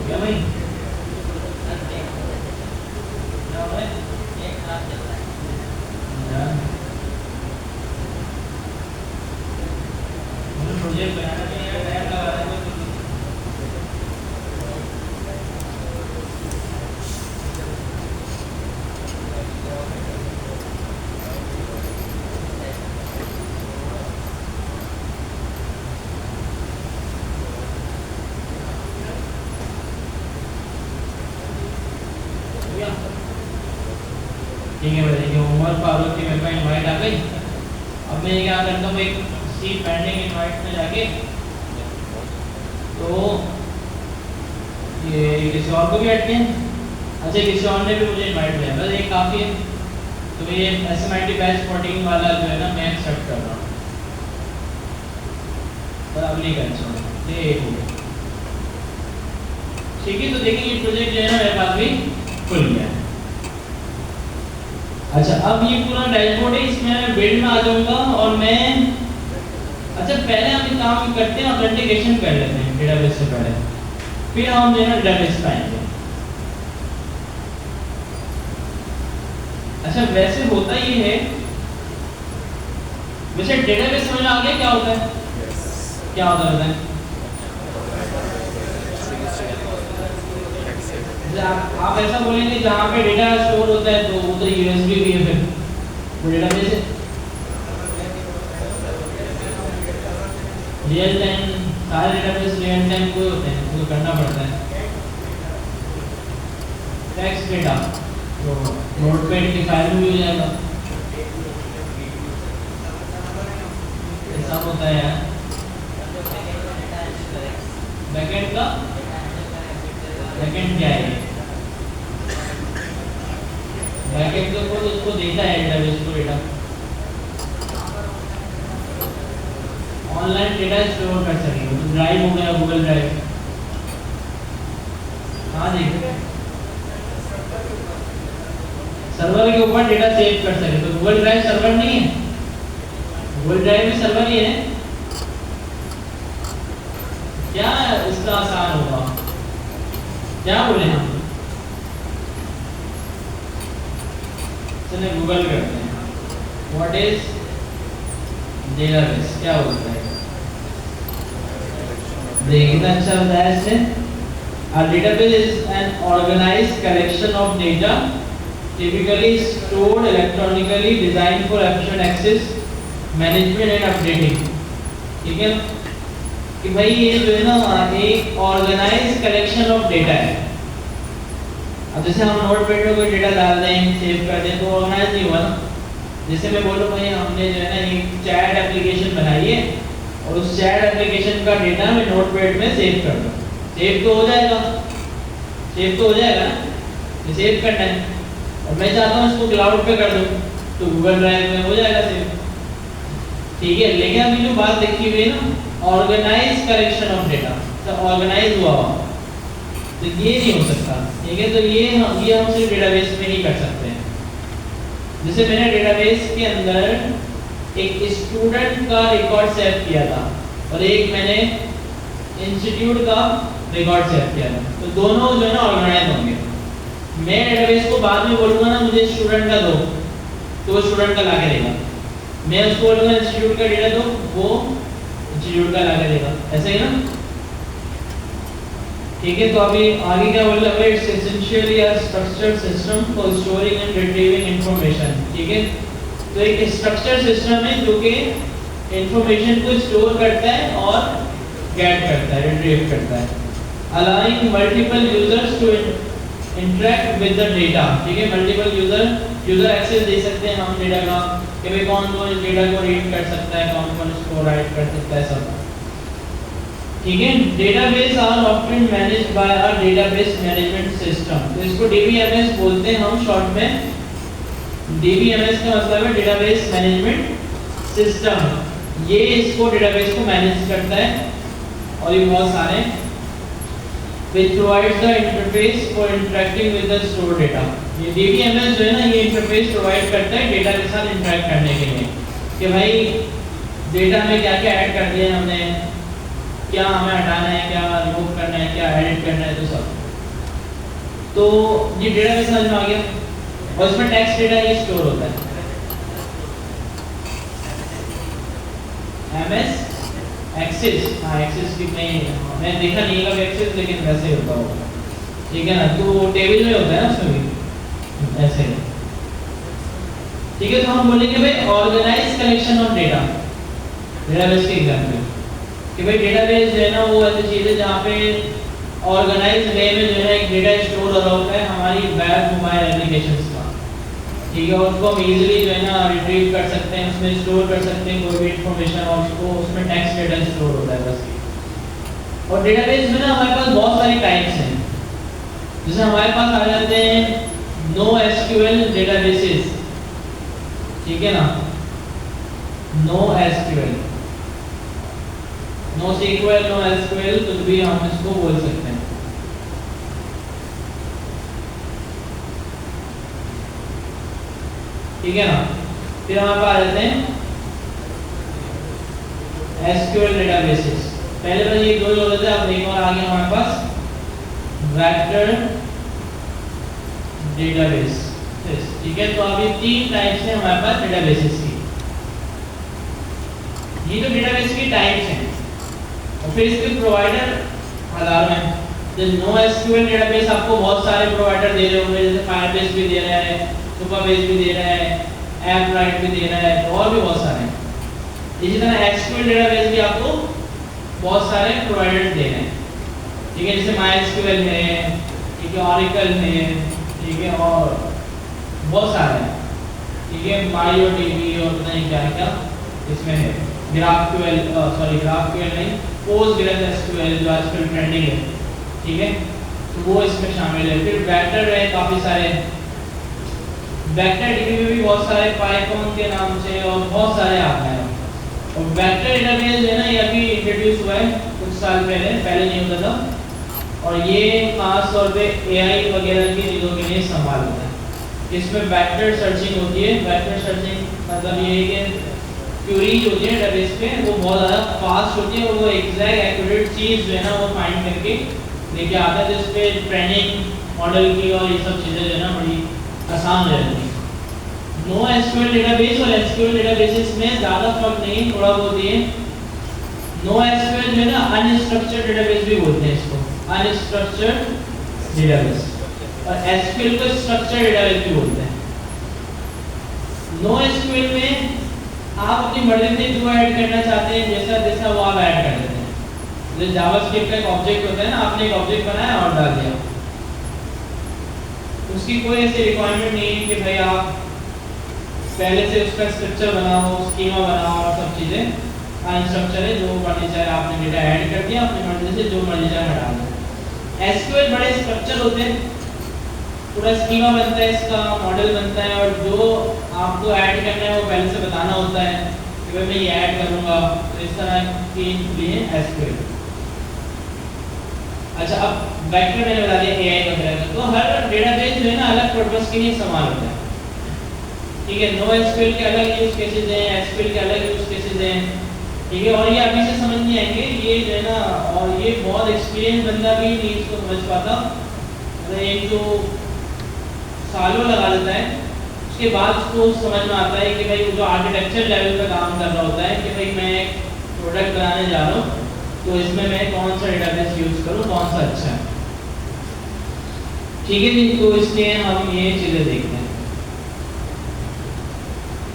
क्या भाई? प्रोजेक्ट बनाने में यार टाइम लगा रहा है। ठीक है भाई, देखिए उमर फारूक की मेरे पास इनवाइट आ गई। अब मैं क्या करता हूँ, एक सी पेंडिंग इनवाइट में जाके तो ये किसी और को भी ऐड किया। अच्छा, किसी और ने भी मुझे इनवाइट किया, बस एक काफ़ी है। तो ये SMIT बैच 14 वाला जो है ना मैं एक्सेप्ट कर रहा हूँ। पर अगली कंसोल ये एक हो गया, ठीक है। तो देखिए ये प्रोजेक्ट जो है ना मेरे पास भी खुल गया है। अच्छा, अब ये पूरा डैशबोर्ड है, इसमें मैं बिल्ड में आ जाऊंगा और मैं अच्छा पहले हम एक काम करते हैं, ऑथेंटिकेशन कर लेते हैं डेटाबेस से पहले, फिर हम जो है ना डेटाबेस पे आएंगे। अच्छा, वैसे होता ये है, वैसे डेटाबेस समझ में आ गया क्या होता है? क्या होता है? आप ऐसा बोलेंगे जहाँ पे डेटा स्टोर होता है तो उधर USB भी है फिर, वो डेटाबेस है रियल टाइम, सारे डेटाबेस रियल टाइम कोई होते हैं, उसको करना पड़ता है। टेक्स्ट डेटा तो नोटपैड की फाइल में भी हो जाएगा, ऐसा होता है यार। बैकएंड का बैकएंड क्या है? बैकएंड तो कोड उसको देता है डेटाबेस को डेटा, ऑनलाइन डेटा स्टोर कर सकेगा। तो ड्राइव हो गया, गूगल ड्राइव, हाँ देखिए सर्वर के ऊपर डेटा सेव कर सके। तो गूगल ड्राइव सर्वर नहीं है, गूगल ड्राइव में सर्वर ही है। क्या इसका आसान होगा, क्या बोले हम? चलिए गूगल करते हैं, व्हाट इज डेटाबेस, क्या होता है? देखिए कितना अच्छा बताया इसने। A database is an organized collection of data typically stored electronically, designed for efficient access, management and updating। ठीक है कि भाई ये जो है ना एक ऑर्गेनाइज्ड कलेक्शन ऑफ डेटा है। अब जैसे हम नोटपैड में कोई डेटा डाल दें, सेव कर दें, तो ऑर्गेनाइज नहीं हुआ ना। जैसे मैं बोलूँ भाई हमने जो है ना एक चैट एप्लीकेशन बनाई है और उस चैट एप्लीकेशन का डेटा मैं नोटपैड में सेव कर दूँ, सेव तो हो जाएगा, सेव तो हो जाएगा ना, सेव करना है और मैं चाहता हूँ इसको क्लाउड पे कर दूँ तो गूगल ड्राइव में हो जाएगा सेव। ठीक है, लेकिन अभी जो बात देखी हुई है ना ऑर्गेनाइज कलेक्शन ऑफ डेटा, तो ऑर्गेनाइज हुआ तो ये नहीं हो सकता। ठीक है, तो ये हम सिर्फ डेटाबेस में ही कर सकते हैं। जैसे मैंने डेटाबेस के अंदर एक स्टूडेंट का रिकॉर्ड सेव किया था और एक मैंने इंस्टीट्यूट का रिकॉर्ड सेव किया था, तो दोनों जो है ना ऑर्गेनाइज होंगे। मैं डेटाबेस को बाद में बोलूँगा ना मुझे स्टूडेंट का दो, तो वो स्टूडेंट का ला के देगा। मैं उसको बोलूँगा इंस्टीट्यूट का डेटा दो, वो इंस्टीट्यूट का ला के देगा, ऐसे ही ना। ठीक है, तो अभी आगे क्या बोल रहा है? It's essentially a structured system for storing and retrieving information. ठीक है, तो एक स्ट्रक्चर्ड सिस्टम है जो कि इंफॉर्मेशन को स्टोर करता है और गेट करता है, रिट्रीव करता है। Allowing multiple users to interact with the data. ठीक है, मल्टीपल यूजर एक्सेस दे सकते हैं हम डेटा का, कि भाई कौन कौन इस डेटा को रीड कर सकता है, कौन कौन इसको राइट कर सकता है, सब। ठीक है, database are often managed by a database management system. तो इसको डीबीएमएस बोलते हैं हम शॉर्ट में। डीबीएमएस का मतलब है डेटाबेस मैनेजमेंट सिस्टम। ये इसको डेटाबेस को मैनेज करता है और ये बहुत सारे which provides the interface for interacting with the stored data। ये DBMS जो है ना ये इंटरफेस प्रोवाइड करता है डेटा के साथ इंटरेक्ट करने के लिए, कि भाई डेटा में क्या क्या ऐड कर दिया हमने, क्या हमें हटाना है, क्या रिमूव करना है, क्या एडिट करना है, तो सब। तो ये डेटाबेस समझ में आ गया और इसमें टेक्स्ट डेटा ये स्टोर होता है। MS एक्सेस, हाँ एक्सेस की मैं देखा नहीं कभी एक्सेस, लेकिन वैसे ही होता होगा। ठीक है ना, तो टेबल में होता है ना उसमें भी ऐसे। ठीक है, तो हम बोलेंगे भाई organise collection of data, database के एग्जांपल कि भाई डेटाबेस जो है ना वो ऐसी चीज़ है जहाँ पे ऑर्गेनाइज वे में जो है एक डेटा स्टोर हो रहा होता है हमारी वेब मोबाइल एप्लीकेशंस का। ठीक है, और उसको हम इजीली जो है ना रिट्रीव कर सकते हैं, उसमें स्टोर कर सकते हैं कोई भी इंफॉर्मेशन, और उसको उसमें टेक्स्ट डेटा स्टोर होता है बस। और डेटाबेस में ना हमारे पास बहुत सारी टाइप्स हैं। जैसे हमारे पास आ जाते हैं नो एसक्यूएल डेटाबेसेस। ठीक है ना, no SQL, no sequel, no SQL, कुछ भी हम इसको बोल सकते हैं। ठीक है ना, फिर हमारे पास आ जाते हैं एसक्यूएल डेटाबेसेस। पहले बस ये दो होते थे, अब एक और आगे हमारे पास वेक्टर डेटाबेस। ठीक है, तो अभी तीन टाइप्स हैं हमारे पास डेटाबेसेस की। ये तो डेटाबेस की टाइप्स हैं और फिर इसके प्रोवाइडर हजारों हैं। तो नो एसक्यूएल डेटाबेस आपको बहुत सारे प्रोवाइडर दे रहे होंगे, जैसे फायरबेस भी दे रहा है, सुपरबेस भी दे रहा है, ऐप राइट भी दे रहा है, तो और भी बहुत सारे हैं। इसी तरह एसक्यूएल डेटाबेस भी आपको बहुत सारे प्रोवाइडर दे रहे हैं, ठीक है, जैसे MySQL है, ठीक है, Oracle है, ठीक है, और बहुत सारे हैं, ठीक है, MariaDB और पता नहीं क्या क्या इसमें है, GraphQL नहीं, PostgreSQL जो आजकल ट्रेंडिंग है, ठीक है, तो वो इसमें शामिल है। फिर वेक्टर है, काफ़ी सारे वेक्टर डीबी में भी बहुत सारे पाइथन के नाम से और बहुत सारे आ गए हैं। और वेक्टर डेटाबेस है ना, ये अभी इंट्रोड्यूस हुआ है कुछ साल पहले नहीं होता था, और ये खास तौर पे एआई वगैरह की चीज़ों के लिए इस्तेमाल होता है। इसमें वेक्टर सर्चिंग होती है। वेक्टर सर्चिंग मतलब ये है कि क्वेरीज होती है डेटाबेस पे, वो बहुत ज़्यादा फास्ट होती है और वो एग्जैक्ट एक्यूरेट चीज़ जो है ना वो फाइंड करके लेके आता है, जिस पे ट्रेनिंग मॉडल की और ये सब चीज़ें जो है ना बड़ी आसान रहती है। NoSQL डेटाबेस और SQL डेटाबेसेस में ज़्यादा फर्क नहीं, थोड़ा बहुत ये NoSQL जो है ना अनस्ट्रक्चर्ड डेटाबेस भी बोलते हैं इसको, अनस्ट्रक्चर्ड डेटाबेस, और SQL को स्ट्रक्चर्ड डेटाबेस भी बोलते हैं। NoSQL में आप अपनी मर्जी से जो ऐड करना चाहते हैं जैसा वो आप ऐड कर देते हैं। जैसे जावास्क्रिप्ट का एक ऑब्जेक्ट होता है ना, आपने एक ऑब्जेक्ट बनाया और डाल दिया, उसकी कोई ऐसी रिक्वायरमेंट नहीं है कि भाई आप पहले से उसका स्ट्रक्चर बनाओ, स्कीमा बनाओ और सब चीज़ें। अनस्ट्रक्चर है, जो मर्जी चाहे आपने डेटा ऐड कर दिया, अपनी मर्जी से जो मर्जी चाहे हटा दिया। SQL बड़े स्ट्रक्चर होते हैं, पूरा स्कीमा बनता है, इसका मॉडल बनता है, और जो आपको ऐड करना है वो पहले से बताना होता है कि भाई मैं ये ऐड करूँगा, तो इस तरह के लिए SQL। अच्छा, अब वेक्टर मैंने बता दिया एआई वगैरह का, तो हर डेटाबेस जो है ना अलग पर्पस के लिए इस्तेमाल होता है, ठीक है। NoSQL के अलग यूज केसेस हैं, SQL के अलग यूज केसेस हैं, ठीक है, और ये अभी से समझ नहीं आएंगे ये जो है ना, और ये बहुत एक्सपीरियंस बंदा भी नहीं इसको समझ पाता, मतलब एक जो सालों लगा लेता है उसके बाद उसको समझ में आता है कि भाई जो आर्किटेक्चर लेवल पे काम कर रहा होता है कि भाई मैं एक प्रोडक्ट बनाने जा रहा हूँ, तो इसमें मैं कौन सा डेटाबेस यूज करूँ, कौन सा अच्छा है, ठीक है जी। तो इसलिए हम ये चीज़ें देखते हैं।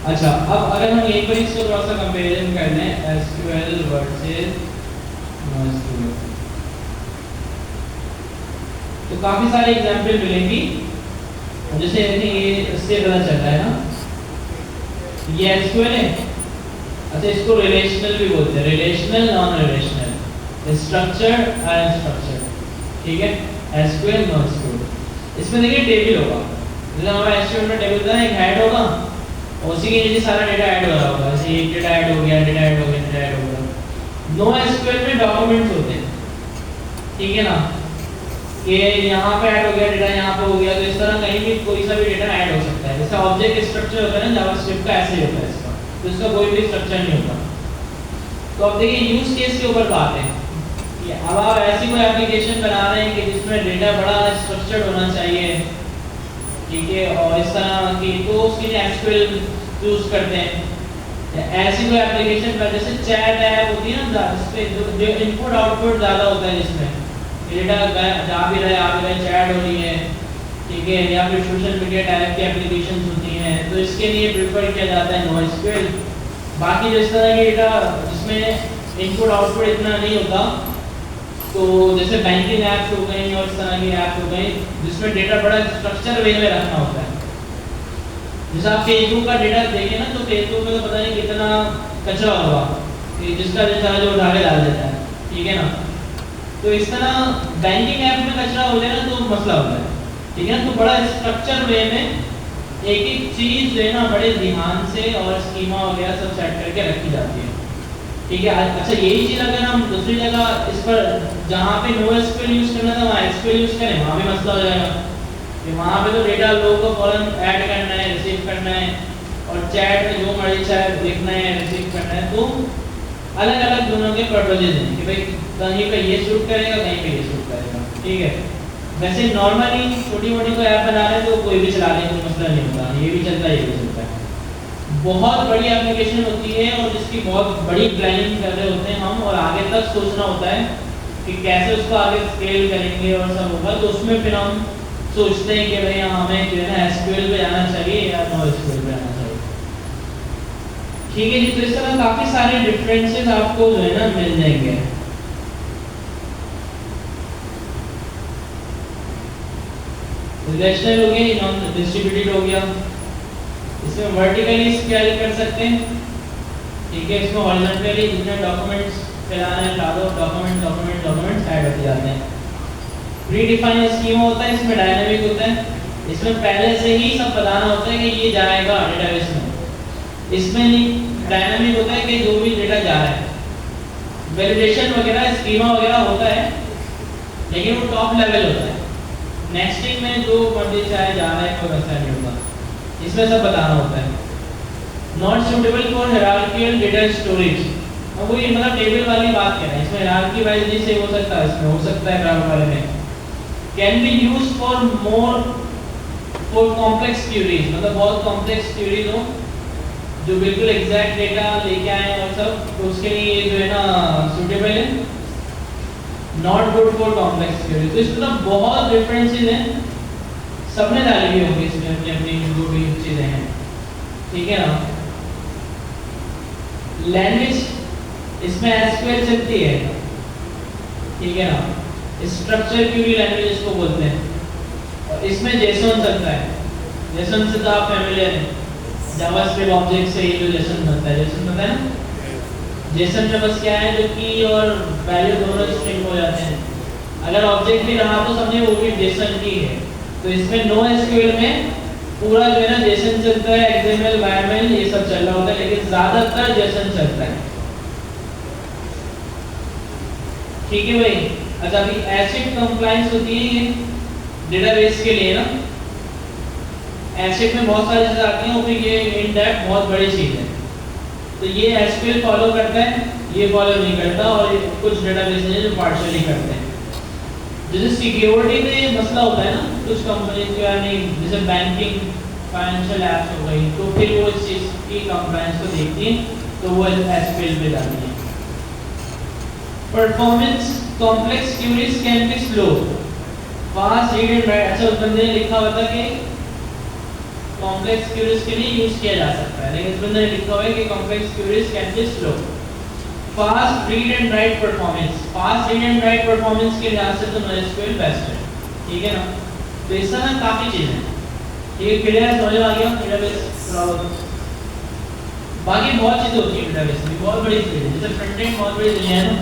अच्छा, अब अगर हम यहीं पर इसको थोड़ा सा कंपेरिजन कर लें SQL वर्सेस NoSQL, तो काफ़ी सारे एग्जाम्पल मिलेंगी, जैसे ये इससे पता चलता है ना, ये SQL है। अच्छा, इसको रिलेशनल भी बोलते हैं, relational, non relational, structured, unstructured, ठीक है, SQL NoSQL। इसमें देखिए टेबल होगा, जैसे हमारा SQL में टेबल था, एक हेड होगा, उसी के नीचे सारा डेटा ऐड हो रहा होगा, जैसे एक डेटा ऐड हो गया, डेटा ऐड हो गया, डेटा ऐड हो गया। NoSQL में डॉक्यूमेंट्स होते हैं, ठीक है ना, कि यहाँ पे ऐड हो गया डेटा, यहाँ पे हो गया, तो इस तरह कहीं भी कोई सा भी डेटा ऐड हो सकता है। जैसे ऑब्जेक्ट स्ट्रक्चर होता है ना जावास्क्रिप्ट का, ऐसे ही होता है इसका, तो इसका कोई भी स्ट्रक्चर नहीं होता। तो अब देखिए यूज केस के ऊपर बात है कि अब आप ऐसी कोई एप्लीकेशन बना रहे हैं कि जिसमें डेटा बड़ा स्ट्रक्चर्ड होना चाहिए, ठीक है, और इस तरह की, तो उसके लिए SQL यूज करते हैं। ऐसी कोई एप्लीकेशन पर जैसे चैट ऐप होती है ना, जो इनपुट आउटपुट ज़्यादा होता है, जिसमें डेटा जा भी रहा है, आ भी रहा है, चैट हो रही है, ठीक है, या फिर सोशल मीडिया टाइप की एप्लीकेशन होती हैं, तो इसके लिए प्रेफर किया जाता है NoSQL। बाकी जिस तरह की डेटा जिसमें इनपुट आउटपुट इतना नहीं होता, तो जैसे बैंकिंग ऐप्स हो गई और इस तरह की ऐप्स हो गई जिसमें डेटा बड़ा स्ट्रक्चर वे में रखना होता है। जैसे आप फेसबुक का डेटा देखें ना, तो फेसबुक में तो पता नहीं कितना कचरा होगा कि जिसका जैसा जो उठा के डाल देता है, ठीक है ना। तो इस तरह बैंकिंग ऐप में कचरा हो जाए ना तो मसला होता है, ठीक है। तो बड़ा स्ट्रक्चर वे में एक एक चीज़ जो है ना बड़े ध्यान से और स्कीमा वगैरह सब सेट करके रखी जाती है, ठीक है। अच्छा, यही चीज़ अगर हम दूसरी जगह इस पर जहाँ पे NoSQL यूज़ करना था वहाँ SQL यूज़ करें, वहाँ भी मसला हो जाएगा कि वहाँ पे तो डेटा लोगों को फौरन ऐड करना है, रिसीव करना है, और चैट में जो मर्जी चाहे लिखना है, रिसीव करना है, तो अलग अलग दोनों के पर्पजेज हैं कि भाई कहीं पे ये शूट करेगा, कहीं पे ये शूट करेगा, ठीक है। वैसे नॉर्मली छोटी मोटी कोई ऐप बना रहे तो कोई भी चला ले, कोई मसला नहीं होता, ये भी चलता है, ये भी चलता है। बहुत बड़ी एप्लीकेशन होती है और जिसकी बहुत बड़ी प्लानिंग कर रहे होते हैं हम, और आगे तक सोचना होता है कि कैसे उसको आगे स्केल करेंगे और सब होगा, तो उसमें फिर हम सोचते हैं कि भाई हमें जो है ना SQL पे जाना चाहिए या NoSQL पे जाना चाहिए। ठीक है जी। तो इस तरह काफी सारे डिफरेंसेस आपको जो है ना मिल जाएंगे। रिलेशनल हो गया, नॉन डिस्ट्रीब्यूटेड हो गया। इसमें वर्टिकली स्केल कर सकते हैं, ठीक है। इसमें हॉरिजॉन्टली जितने डॉक्यूमेंट्स फैलाना है फैला दो, डॉक्यूमेंट्स ऐड होते जाते हैं। प्री डिफाइंड स्कीमा होता है, इसमें डायनामिक होता है। इसमें पहले से ही सब बताना होता है कि ये जाएगा डेटाबेस में। इसमें नहीं, डायनामिक होता है कि जो भी डेटा जा रहा है, वैलिडेशन वगैरह स्कीमा वगैरह होता है, लेकिन वो टॉप लेवल होता है। नेक्स्टिंग में जो मर्जी चाहे जा रहा है कोई वैसा नहीं होगा, इसमें सब बताना होता है। Not suitable for hierarchical data storage, अब वो ये मतलब टेबल वाली बात कह रहे हैं। इसमें हायरार्की वाइज नहीं से हो सकता है, इसमें हो सकता है ग्राफ वाले में। Can be use for complex queries, मतलब बहुत कॉम्प्लेक्स क्वेरीज हो जो बिल्कुल एग्जैक्ट डेटा लेके आए और सब, तो उसके लिए ये जो है ना सुटेबल है। Not good for complex queries. तो इसमें तो बहुत डिफरेंसेस हैं, सबने डाली हुई होगी इसमें अपनी अपनी जो भी चीजें हैं, ठीक है ना। लैंग्वेज, इसमें एसक्यूएल चलती है, ठीक है ना। स्ट्रक्चर क्वेरी लैंग्वेज इसको बोलते हैं। और इसमें जेसन चलता है। जेसन से तो आप फैमिलियर हैं, जावास्क्रिप्ट ऑब्जेक्ट से ये जो जेसन बनता है, जेसन पता है ना। जेसन में बस क्या है, जो की और वैल्यू दोनों स्ट्रिंग हो जाते हैं। अगर ऑब्जेक्ट भी रहा तो समझिए वो भी जेसन की है। तो इसमें नो एसक्यूएल में पूरा जो है ना जेसन चलता है, एक्सएमएल वायरमेल ये सब चल रहा होता है, लेकिन ज्यादातर जेसन चलता है, ठीक है भाई। अच्छा, अभी एसिड कंप्लायंस होती है ये डेटाबेस के लिए ना। एसिड में बहुत सारी चीजें आती हैं, वो भी ये इन डेप्थ बहुत बड़ी चीज है। तो ये एसक्यूएल फॉलो करता है, ये फॉलो नहीं करता, और कुछ डेटाबेस हैं जो पार्शियली करते हैं। जैसे सिक्योरिटी में ये मसला होता है ना, कुछ कंपनी का नहीं, जैसे बैंकिंग फाइनेंशियल एप्स हो गई, तो फिर वो इस चीज की कंप्लायंस को देखती है, तो वो एसक्यूएल में जाती है। Performance complex queries can be slow, fast read and right. अच्छा, उस बंदे ने लिखा हुआ था कि कॉम्प्लेक्स क्वेरीज के लिए यूज किया जा सकता है, लेकिन इस बंदे ने लिखा हुआ है कि complex queries can be slow. Fast read and right performance, fast read and right performance के लिहाज से तो नोएसक्यूएल बेस्ट है, ठीक है ना। तो इस तरह काफी चीजें, ठीक है। क्लियर है, समझ आ गया डेटाबेस थोड़ा। बाकी बहुत चीजें होती है डेटाबेस में, बहुत बड़ी चीजें, जैसे फ्रंट एंड बहुत बड़ी दुनिया है ना,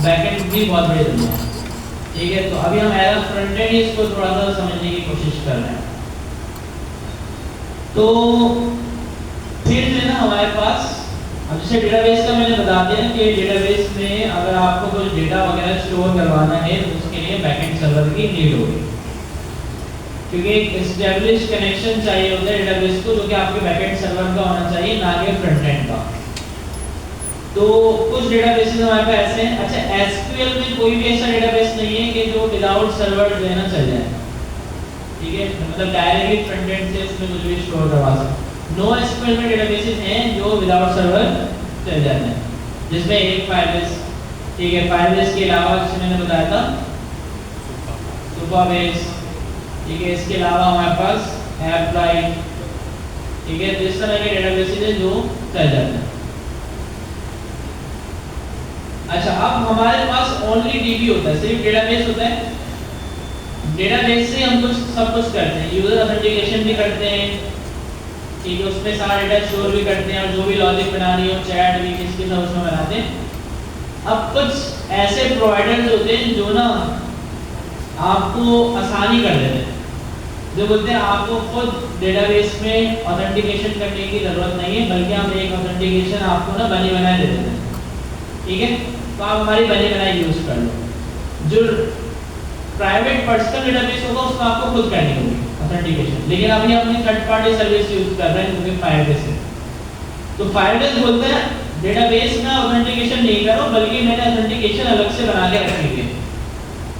बैकएंड भी बहुत बड़ी दुनिया है, ठीक है। तो अभी हम एज फ्रंट एंड इसको थोड़ा सा समझने की कोशिश कर रहे हैं। तो फिर जो है ना हमारे पास, अब जैसे डेटाबेस का मैंने बता दिया कि डेटाबेस में अगर आपको कोई डेटा वगैरह स्टोर करवाना है तो उसके लिए बैकएंड सर्वर की नीड होगी, क्योंकि एक एस्टैब्लिश कनेक्शन चाहिए होता है डेटाबेस को, जो कि आपके बैकएंड सर्वर का होना चाहिए, ना कि फ्रंट एंड का। तो कुछ डेटाबेसेस हमारे पास ऐसे हैं। अच्छा, एसक्यूएल में कोई भी ऐसा डेटाबेस नहीं है कि जो विदाउट सर्वर जो है ना चल जाए, ठीक है। मतलब डायरेक्टली फ्रंट एंड से उसमें कुछ भी स्टोर करवा सकते। नो एसक्यूएल में डेटाबेसेस हैं जो विदाउट सर्वर चल जाते हैं, जिसमें एक फाइलबेस, ठीक है। फाइलबेस के अलावा जैसे मैंने बताया था सुपरबेस, ठीक है। इसके अलावा हमारे पास एप्लाइड, ठीक है। तो इस तरह के डेटाबेसेस हैं जो चल जाते हैं। अच्छा, अब हमारे पास ओनली डीबी होता है, सिर्फ डेटाबेस होता है। डेटाबेस से हम कुछ सब कुछ करते हैं, यूजर ऑथेंटिकेशन भी करते हैं, ठीक है। उसमें सारा डेटा स्टोर भी करते हैं, और जो भी लॉजिक बनानी हो, चैट भी किसके साथ उसमें बनाते हैं। अब कुछ ऐसे प्रोवाइडर्स होते हैं जो ना आपको आसानी कर देते हैं, जो बोलते हैं आपको खुद डेटाबेस में ऑथेंटिकेशन करने की जरूरत नहीं है, बल्कि हम एक ऑथेंटिकेशन आपको ना बनी बनाए दे देते हैं, ठीक है। तो आप हमारी बनी बनाई यूज कर लो। जो प्राइवेट पर्सनल डेटाबेस होगा उसको आपको खुद करनी होगी ऑथेंटिकेशन, लेकिन अभी अपनी थर्ड पार्टी सर्विस यूज कर रहे हैं क्योंकि फायरबेस है। तो फायरबेस बोलते हैं डेटाबेस में ऑथेंटिकेशन नहीं करो, बल्कि मैंने ऑथेंटिकेशन अलग से बना के रखी है,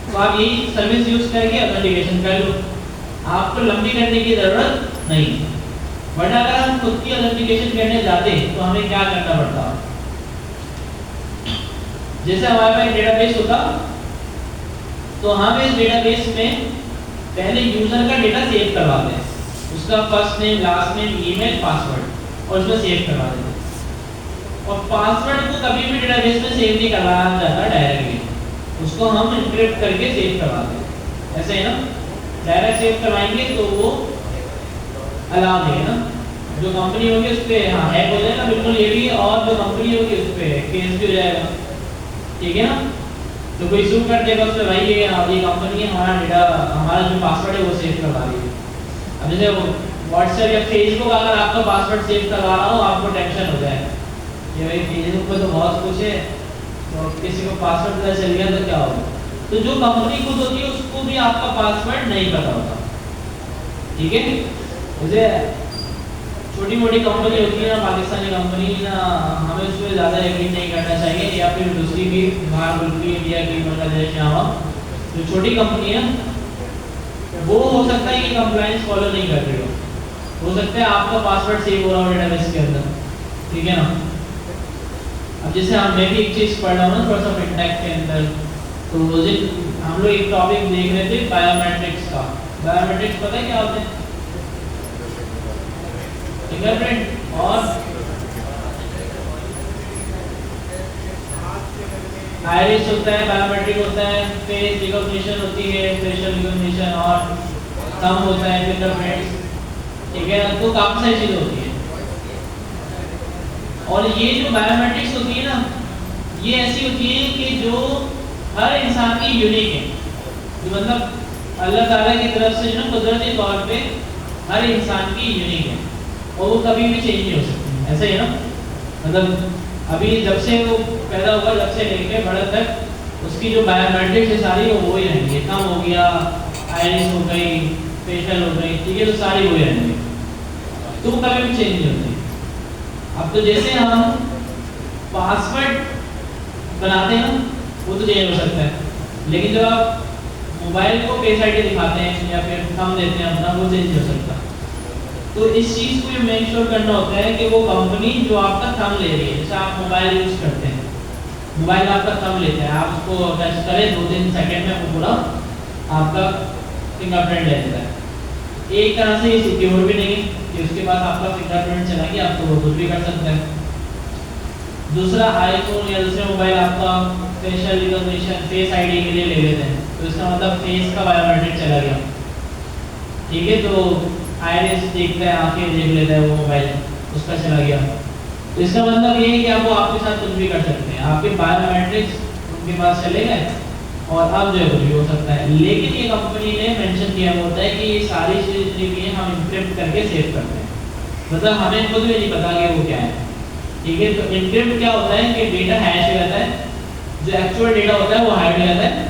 तो आप यही सर्विस यूज करके ऑथेंटिकेशन कर लो, आपको लंबी करने की जरूरत नहीं। वरना अगर हम खुद की ऑथेंटिकेशन करने जाते तो हमें क्या करना पड़ता। जैसे हमारे पास डेटाबेस होता तो हम इस डेटाबेस में पहले यूजर का डेटा सेव करवाते हैं, उसका first name, last name, email, password, और उसमें सेव करवा देते हैं। और पासवर्ड को कभी भी डेटाबेस में सेव नहीं करवाया जाता डायरेक्टली, उसको हम एन्क्रिप्ट करके सेव करवाते हैं। ऐसे है ना, डायरेक्ट सेव करवाएंगे तो वो अलाउ नहीं है ना, जो कंपनी होगी उस पर हाँ हैक हो जाएगा बिल्कुल ये भी, और जो कंपनी होगी उस पर केस भी हो जाएगा, ठीक है ना। तो कोई इशू कर देगा उस पर, भाई ये कंपनी है, हमारा डेटा, हमारा जो पासवर्ड है वो सेव करवा रही है। अब जैसे व्हाट्सएप या फेसबुक अगर आपका पासवर्ड सेव करवा रहा हो, आपको टेंशन हो जाए कि भाई फेसबुक पे तो बहुत कुछ है, तो किसी को पासवर्ड पता चल गया तो क्या होगा। तो जो कंपनी खुद होती है उसको भी आपका पासवर्ड नहीं पता होता, ठीक है। जैसे छोटी मोटी कंपनी होती है ना, पाकिस्तानी कंपनी ना, हमें उसमें ज़्यादा यकीन नहीं करना चाहिए, या फिर दूसरी भी बाहर बिल्कुल इंडिया की बांग्लादेश यहाँ जो छोटी कंपनी है वो हो सकता है कि कंप्लायंस फॉलो नहीं कर रही हो सकता है आपका पासवर्ड सेव हो रहा हो डेटाबेस के अंदर, ठीक है ना। अब जैसे मैं भी एक चीज़ पढ़ रहा हूँ ना थोड़ा सा फिनटेक के अंदर, तो उस दिन हम लोग एक टॉपिक देख रहे थे बायोमेट्रिक्स का। बायोमेट्रिक्स पता है क्या होते हैं? फिंगरप्रिंट और आइरिस होता है, बायोमेट्रिक होता है, फेस रिकॉग्निशन होती है, फेशियल रिकॉग्निशन, और थंब होता है, फिंगरप्रिंट, ठीक है। तो काफी सारी चीजें होती है, और ये जो बायोमेट्रिक्स होती है ना, ये ऐसी होती है कि जो हर इंसान की यूनिक है, जो मतलब अल्लाह ताला की तरफ से जो ना कुदरती तौर पे हर इंसान की यूनिक है, और वो कभी भी चेंज नहीं हो सकती। ऐसा ही है ना, मतलब अभी जब से वो पैदा हुआ, जब से लेके बड़ा तक उसकी जो बायोमेट्रिक्स है सारी वो ही रहेंगी। थंब हो गया, आइरिस हो गई, फेशियल हो गई, ठीक है, तो सारी वही रहेंगी, तो वो कभी भी चेंज नहीं होती। अब तो जैसे हम पासवर्ड बनाते हैं वो तो चेंज हो सकता है, लेकिन जब आप मोबाइल को फेस आईडी दिखाते हैं या फिर थंब देते हैं अपना, वो चेंज नहीं हो सकता। तो इस चीज़ को ये मेक श्योर करना होता है कि वो कंपनी जो आपका थंब ले रही है, जैसे आप मोबाइल यूज़ करते हैं, मोबाइल आपका थंब लेता है, आप उसको टच करें 2-3 सेकंड में वो पूरा आपका फिंगरप्रिंट ले लेता है। एक तरह से ये सिक्योर भी नहीं है कि उसके बाद आपका फिंगरप्रिंट चला गया, आप तो कुछ भी कर सकते हैं। दूसरा, आईफोन या दूसरे मोबाइल आपका फेशियल रिकॉग्निशन, फेस आईडी के लिए ले लेते हैं, तो इसका मतलब फेस का बायोमेट्रिक चला गया, ठीक है। तो आइरिस देखता है, आंखें देख लेता है वो मोबाइल, उसका चला गया, तो इसका मतलब ये है कि आप वो आपके साथ कुछ भी कर सकते हैं, आपके बायोमेट्रिक्स उनके पास चले गए और अब जो है कुछ भी हो सकता है। लेकिन ये कंपनी ने मेंशन किया होता है कि ये सारी चीज़ें जितनी भी हैं हम इनक्रिप्ट करके सेव करते हैं, मतलब हमें खुद भी नहीं पता कि वो क्या है, ठीक है। तो इनक्रिप्ट क्या होता है कि डेटा हैश हो जाता है, जो एक्चुअल डेटा होता है वो हाइड हो जाता है,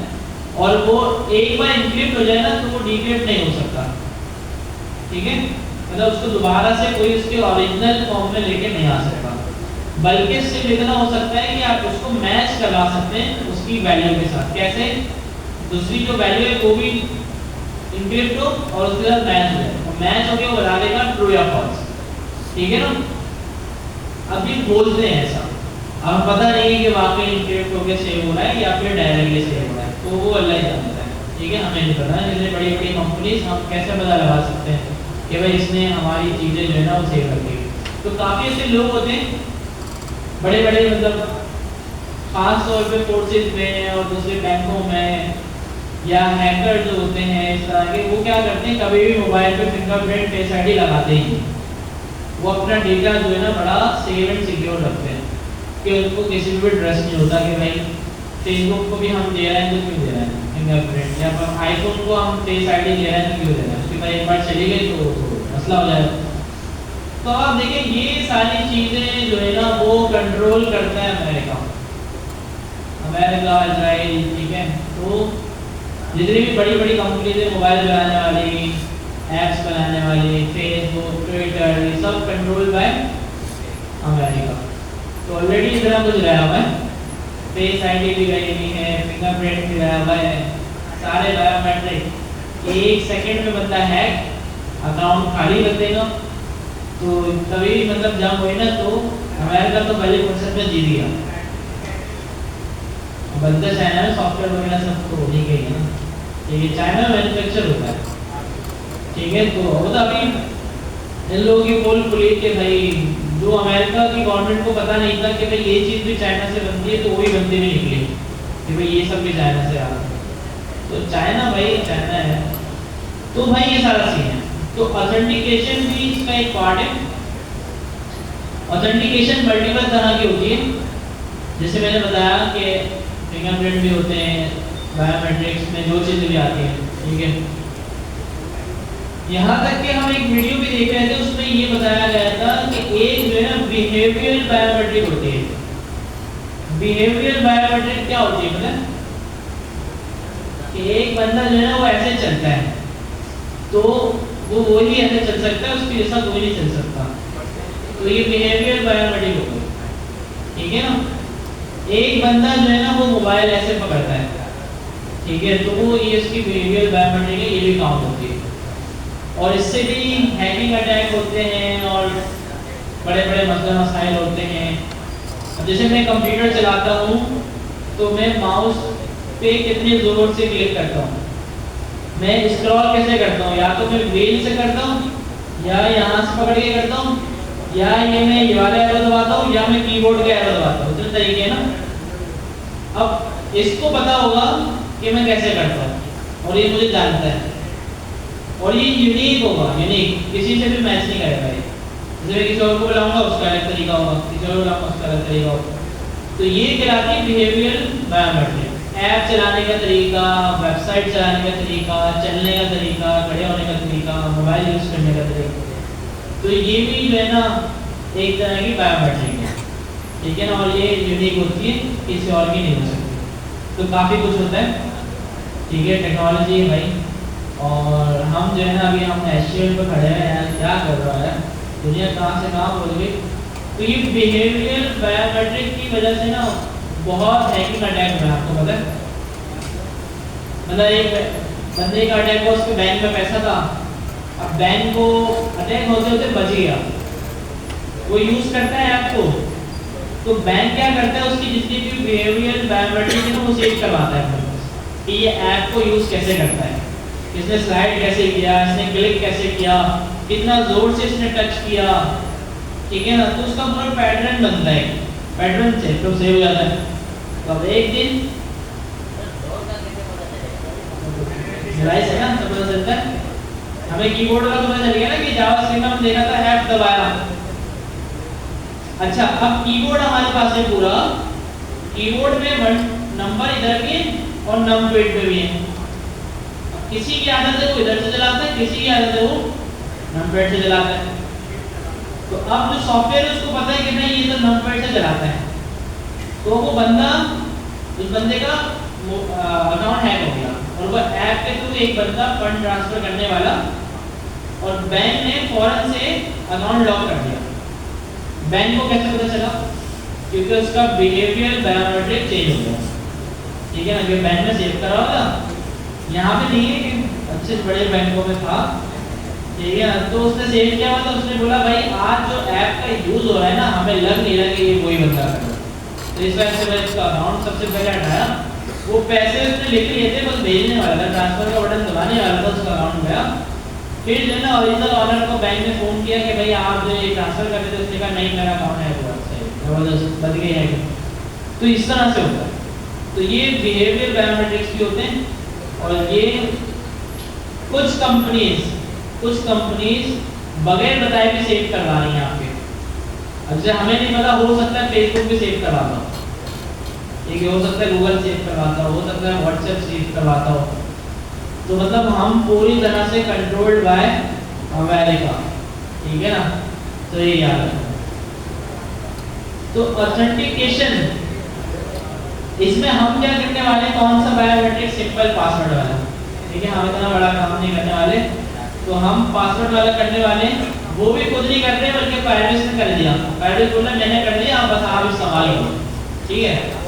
और वो एक बार इनक्रिप्ट हो जाए ना तो वो डिक्रिप्ट नहीं हो सकता, ठीक है। मतलब उसको दोबारा से कोई उसके ओरिजिनल फॉर्म में लेके नहीं आ सकता, बल्कि सिर्फ इतना हो सकता है कि आप उसको मैच करवा सकते हैं उसकी वैल्यू के साथ। कैसे? दूसरी जो वैल्यू है वो भी इनक्रिप्ट हो और उसके साथ मैच हो जाए, और मैच हो गया वो बता देगा ट्रू या फॉल्स, ठीक है ना। अब ये बोलते हैं ऐसा, अब पता नहीं है कि वाकई इनक्रिप्ट होकर सेव हो रहा है या फिर डायरेक्टली सेव हो रहा है, तो वो अल्लाह ही जानता है, ठीक है, हमें नहीं पता है। जैसे बड़ी बड़ी कंपनीज हम कैसे पता लगा सकते हैं कि भाई इसने हमारी चीज़ें जो है ना वो सेव कर दी। तो काफ़ी ऐसे लोग होते हैं बड़े बड़े, मतलब ख़ास तौर पे फोर्सेस में और दूसरे बैंकों में, या हैकर जो होते हैं इस तरह के, वो क्या करते हैं कभी भी मोबाइल पे फिंगरप्रिंट फेस आईडी लगाते ही नहीं, वो अपना डेटा जो है ना बड़ा सेव एंड सिक्योर रखते हैं कि उनको किसी भी ट्रस्ट नहीं होता कि भाई फेसबुक को भी हम दे रहे हैं तो क्यों दे रहे हैं फिंगरप्रिंट, या फिर आईफोन को हम फेस आईडी दे रहे हैं तो क्यों दे रहे हैं, उसके बाद एक बार चली गई तो मसला हो जाएगा। तो आप देखिए ये सारी चीज़ें जो है ना वो कंट्रोल करता है अमेरिका, इजराइल, ठीक है। तो जितनी भी बड़ी बड़ी कंपनीज है मोबाइल बनाने वाली, ऐप्स बनाने वाली, फेसबुक, ट्विटर, ये सब कंट्रोल बाय अमेरिका। तो ऑलरेडी इतना कुछ रहा हुआ है, फेस आईडी भी गई हुई है, फिंगरप्रिंट भी रहा हुआ है, सारे बायोमेट्रिक। एक सेकंड में बंदा हैक, अकाउंट खाली कर देगा, तो तभी मतलब जब हुई ना तो अमेरिका तो पहले क्वेश्चन में जीत गया। बंदा चाइना में सॉफ्टवेयर वगैरह सब तो नहीं गई है ना, ठीक है, चाइना में मैन्युफैक्चर होता है, ठीक है। तो वो तो अभी इन लोगों की पोल खुली कि भाई जो अमेरिका की गवर्नमेंट को पता नहीं था कि भाई ये चीज़ भी चाइना से बनती है, तो वही बनते हुए निकले कि भाई ये सब भी चाइना से आ रहा है। तो चाइना भाई चाइना है। तो भाई ये सारा सीन है। तो ऑथेंटिकेशन भी इसका एक पार्ट है। ऑथेंटिकेशन मल्टीपल तरह की होती है, जैसे मैंने बताया कि फिंगरप्रिंट भी होते हैं, बायोमेट्रिक्स में जो चीज़ें भी आती हैं, ठीक है। यहाँ तक कि हम एक वीडियो भी देख रहे थे, उसमें ये बताया गया था कि एक जो है ना बिहेवियरल बायोमेट्रिक होती है। बिहेवियरल बायोमेट्रिक क्या होती है मतलब कि एक बंदा जो है ना वो ऐसे चलता है, तो वो वही ऐसे चल सकता है, उसके जैसा कोई नहीं चल सकता, तो ये बिहेवियरल बायोमेट्रिक होगा, ठीक है ना। एक बंदा जो है ना वो मोबाइल ऐसे पकड़ता है, ठीक है, तो वो ये इसकी बिहेवियरल बायोमेट्रिक है, ये भी काउंट होती है। और इससे भी हैकिंग अटैक होते हैं और बड़े बड़े मसला मसाइल होते हैं। जैसे मैं कंप्यूटर चलाता हूँ तो मैं माउस पे कितने ज़ोर से क्लिक करता हूँ, मैं स्क्रॉल कैसे करता हूँ, या तो मैं व्हील से करता हूँ, या यहाँ से पकड़ के करता हूँ, या ये मैं ये वाला एरो दबाता हूँ, या मैं कीबोर्ड का एरो दबाता हूँ। इतने तरीके हैं ना। अब इसको पता होगा कि मैं कैसे करता हूँ और ये मुझे जानता है, और ये यूनिक होगा, यूनिक, किसी से भी मैच नहीं करेगा ये। जैसे मैं किसी और को बुलाऊंगा उसका अलग तरीका होगा, किसी और को बुलाऊंगा उसका अलग तरीका होगा। तो ये कहलाती है बिहेवियरल बायोमेट्रिक। ऐप चलाने का तरीका, वेबसाइट चलाने का तरीका, चलने का तरीका, खड़े होने का तरीका, मोबाइल यूज़ करने का तरीका, तो ये भी जो है ना एक तरह की बायोमेट्रिक है, ठीक है ना। और ये यूनिक होती है, किसी और की नहीं हो सकती। तो काफ़ी कुछ होता है, ठीक है, टेक्नोलॉजी भाई। और हम जो है ना अभी हम एशियन पर खड़े हैं यार, क्या कर रहा है दुनिया, कहाँ से कहाँ बोल गई। तो ये बिहेवियर बायोमेट्रिक की वजह से ना बहुत हैकिंग अटैक हुआ, आपको पता है। मतलब एक बंदे का अटैक हुआ, उसके बैंक में पैसा था, अब बैंक को अटैक होते होते बच गया, वो यूज़ करता है ऐप को, तो बैंक क्या करता है उसकी जितनी भी बिहेवियर बायोमेट्रिक है ना वो सेव करवाता है अपने पास कि ये ऐप को यूज़ कैसे करता है, इसने स्लाइड कैसे किया, इसने क्लिक कैसे किया, कितना जोर से इसने टच किया, ठीक है ना। तो उसका पूरा पैटर्न बनता है, पैटर्न से तो सेव हो जाता है। तो अब एक दिन डिवाइस है ना, सब पता चलता है हमें। कीबोर्ड का पता चल गया ना कि जावास्क्रिप्ट में हम देखा था F दबाया। अच्छा, अब कीबोर्ड हमारे पास है पूरा, कीबोर्ड में नंबर इधर भी और नंपैड पे भी है। किसी की आदत है वो इधर से चलाता है, किसी की आदत है वो नंपैड से चलाता है। तो अब जो सॉफ्टवेयर है उसको पता है कि नहीं ये तो नंपैड से चलाता है, तो वो बंदा, उस बंदे का अकाउंट हैक हो गया और वो ऐप के थ्रू एक बंदा फंड ट्रांसफर करने वाला, और बैंक ने फौरन से अकाउंट लॉक कर दिया। बैंक को कैसे पता चला? क्योंकि उसका बिहेवियर बायोमेट्रिक चेंज हो गया, ठीक है ना। कि बैंक में सेव करा होगा, यहाँ पे नहीं है कि अच्छे बड़े बैंकों में था, ठीक है। तो उसने सेव किया, मतलब उसने बोला भाई आज जो ऐप का यूज हो रहा है ना, हमें लग नहीं रहा कि ये वही बंदा कर रहा है, तो इस वजह से मैं इसका अकाउंट सबसे पहले हटाया। वो पैसे उसने लिख लिए थे, बस भेजने वाला था, ट्रांसफर का बटन दबाने वाला था, उसका अकाउंट गया। फिर जो है ना ओरिजिनल ऑनर को बैंक ने फ़ोन किया कि भाई आप जो ये ट्रांसफर कर रहे थे, उसने कहा नहीं मेरा अकाउंट है हुआ, सही जबरदस्त बच गई है। तो इस तरह से होता है। तो ये बिहेवियर बायोमेट्रिक्स भी होते हैं, और ये कुछ कंपनीज बगैर बताए भी सेव करवा रही हैं आपके। अच्छा, हमें नहीं पता, हो सकता है फेसबुक भी सेव करवाता हो, ठीक है, हो सकता है गूगल सेव करवाता हो सकता है व्हाट्सएप सेव करवाता हो। तो मतलब हम पूरी तरह से कंट्रोल्ड बाय अमेरिका, ठीक है ना। तो ये याद रखो। तो ऑथेंटिकेशन, इसमें हम क्या करने वाले, कौन सा बायोमेट्रिक, सिंपल पासवर्ड वाला, ठीक है। हम इतना बड़ा काम नहीं करने वाले, तो हम पासवर्ड वाला करने वाले। वो भी खुद नहीं करते बल्कि पायरेट्स ने कर दिया, पायरेट्स बोला मैंने कर दिया, बस आप इस्तेमाल करो, ठीक है।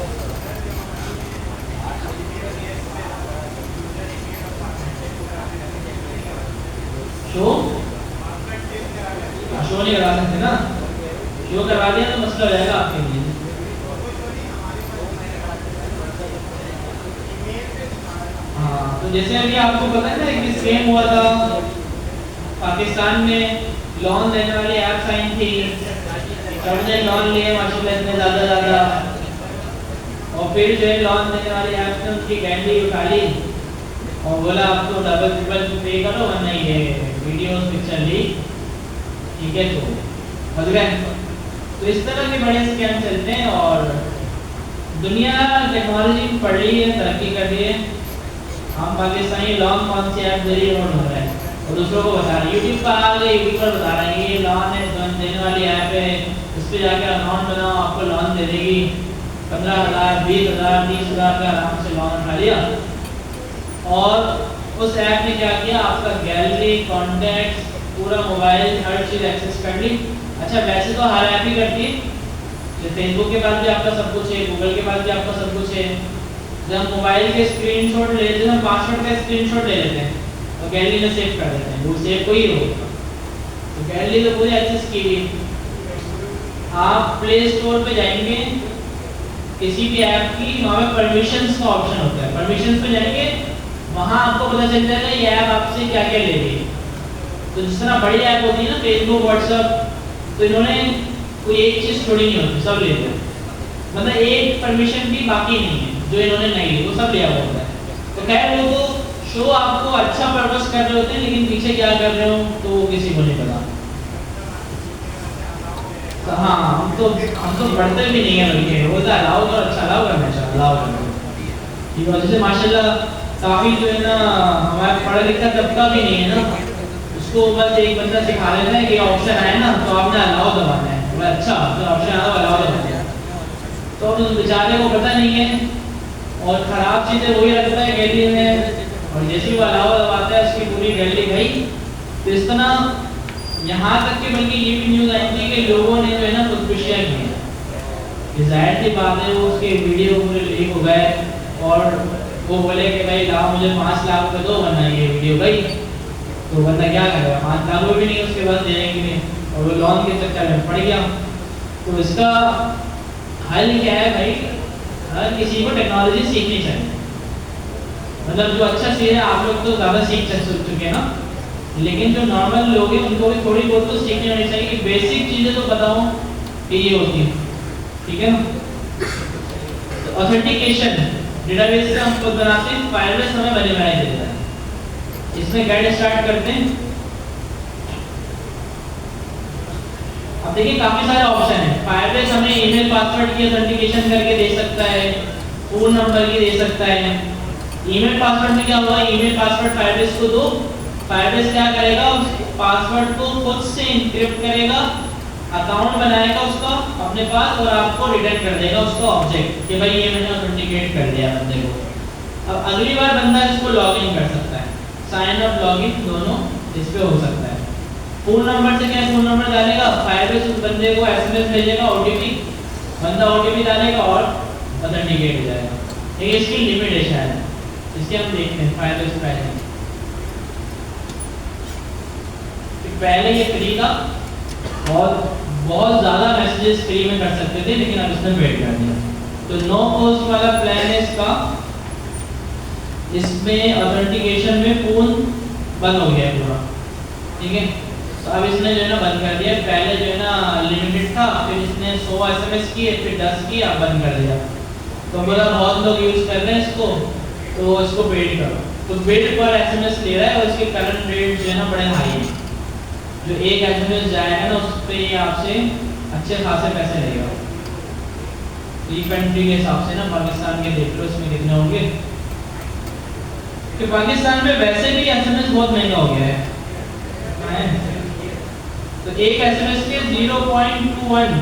शो नहीं करवा सकते ना, शो करवा दिया तो मसला हो जाएगा आपके लिए। हाँ, तो जैसे अभी आपको पता है ना एक स्कैम हुआ था पाकिस्तान में, लोन देने वाली ऐप्स आई थी, सबने लोन लिए माशाल्लाह इतने ज़्यादा, और फिर जो है लोन देने वाले ऐप ने उनकी गैलरी उठा ली और बोला आप तो डबल ट्रिपल पे करो वरना ये वीडियोस पिक्चर ली, ठीक है, तो समझ गए। तो इस तरह के बड़े स्कैम चलते हैं और दुनिया टेक्नोलॉजी बढ़ रही है, तरक्की कर रही है। हम पाकिस्तानी लोन कौन से ऐप जरिए लोन हो रहा है और दूसरों को बता रहे हैं, यूट्यूब पर आ गए, यूट्यूब पर बता रहे हैं ये लोन है, लोन देने वाली ऐप है, इस पर जाकर अकाउंट बनाओ आपको लोन दे देगी, 15,000 20,000 30,000 का आराम से लोन उठा लिया। और उस ऐप ने क्या किया, आपका गैलरी, कॉन्टैक्ट, पूरा मोबाइल, हर चीज़ एक्सेस कर ली। अच्छा वैसे तो हर ऐप ही करती है, फेसबुक के पास भी आपका सब कुछ है, गूगल के पास भी आपका सब कुछ है। जब हम मोबाइल के स्क्रीनशॉट ले लेते हैं, पासवर्ड का स्क्रीनशॉट ले लेते हैं तो गैलरी में सेव कर देते हैं, वो सेव कोई होगा तो गैलरी तो पूरी एक्सेस की हुई। आप प्ले स्टोर पे जाएंगे किसी भी ऐप की, वहाँ पे परमिशंस का ऑप्शन होता है, परमिशंस पे जाएंगे वहाँ आपको पता चल जाएगा ये ऐप आपसे क्या क्या ले रही है। तो जिस तरह बड़ी ऐप होती है ना फेसबुक, व्हाट्सएप, तो इन्होंने कोई एक चीज़ छोड़ी नहीं होती, सब लेते हैं, मतलब एक परमिशन भी बाकी नहीं है जो इन्होंने नहीं ली, वो सब लिया हुआ होता है। तो खैर वो तो शो आपको अच्छा पर्पस कर रहे होते हैं, लेकिन पीछे क्या कर रहे हो तो वो किसी को नहीं पता। तो हाँ हम तो पढ़ते भी नहीं है, बल्कि वो तो अलाउ करो, अच्छा अलाउ करना चाहिए, अलाउ करो। ये वजह से माशाल्लाह काफ़ी जो है ना हमारा पढ़ा लिखा तबका भी नहीं है ना, उसको बस एक बंदा सिखा देता है कि ऑप्शन आए ना तो आपने अलाउ दबाना है, बोला अच्छा तो ऑप्शन आया अलाउ दबाना है, तो उस बेचारे को पता नहीं है और ख़राब चीज़ें वही रखता है गैलरी में, और जैसे ही वो अलाउ दबाता है उसकी पूरी गैलरी गई। तो इस तरह यहाँ तक कि बल्कि ये भी न्यूज़ आई थी कि लोगों ने जो है ना खुदकुशियाँ की हैं, जाहिर सी बात है वो उसके वीडियो पूरे लीक हो गए और वो बोले कि भाई लाओ मुझे 5 लाख रुपये दो वरना ये वीडियो गई। तो बंदा क्या करेगा, 5 लाख रुपये भी नहीं उसके पास देने के लिए, और वो लोन के चक्कर में पड़ गया। तो इसका हल क्या है भाई, हर किसी को टेक्नोलॉजी सीखनी चाहिए, मतलब जो अच्छा सीख है, आप लोग तो ज़्यादा सीख चुके हैं ना, लेकिन जो नॉर्मल लोग हैं उनको भी थोड़ी बहुत तो सीखनी होनी चाहिए कि बेसिक चीज़ें तो बताओ कि ये होती है, ठीक है ना। तो ऑथेंटिकेशन डेटाबेस से हम खुद बनाते हैं, फाइलबेस हमें बने बनाए देता है। इसमें गाइड स्टार्ट करते हैं। अब देखिए काफ़ी सारे ऑप्शन हैं, फाइलबेस हमें ईमेल पासवर्ड की ऑथेंटिकेशन करके दे सकता है, फ़ोन नंबर की दे सकता है। ईमेल पासवर्ड में क्या होगा, ईमेल पासवर्ड फायरबेस को दो, फायरबेस क्या करेगा उस पासवर्ड को खुद से एन्क्रिप्ट करेगा, अकाउंट बनाएगा उसका अपने पास और आपको रिटर्न कर देगा उसका ऑब्जेक्ट कि भाई ये मैंने ऑथेंटिकेट कर दिया बंदे को। अब अगली बार बंदा इसको लॉगिन कर सकता है, साइन अप लॉगिन दोनों इस पे हो सकता है। फ़ोन नंबर से क्या, फ़ोन नंबर डालेगा, फायरबेस उस बंदे को एसएमएस भेजेगा, ओटीपी, बंदा ओटीपी डालेगा और ऑथेंटिकेट हो जाएगा। ये इसकी लिमिटेशन है, इसके हम देखते हैं फायरबेस प्राइसिंग। पहले ये फ्री था, बहुत ज़्यादा मैसेजेस फ्री में कर सकते थे, लेकिन अब इसने वेट कर दिया। तो नो कॉस्ट वाला प्लान है इसका, इसमें ऑथेंटिकेशन में फ़ोन बंद हो गया पूरा, ठीक है। तो अब इसने जो है ना बंद कर दिया, पहले जो है ना लिमिटेड था, फिर इसने 100 एसएमएस किए, फिर 10 किया, बंद कर दिया। तो बोला बहुत लोग यूज़ कर रहे हैं इसको, तो इसको पेड करो। तो पेड पर एसएमएस ले रहा है और इसके करंट रेट जो है ना बड़े हाई है, जो एक एसएमएस जाएगा ना उस पर ये आपसे अच्छे खासे पैसे लेगा। तो ये कंट्री के हिसाब से ना पाकिस्तान के देख लो इसमें कितने होंगे, कि पाकिस्तान में वैसे भी एसएमएस बहुत महंगा हो गया है। तो एक एसएमएस के 0.21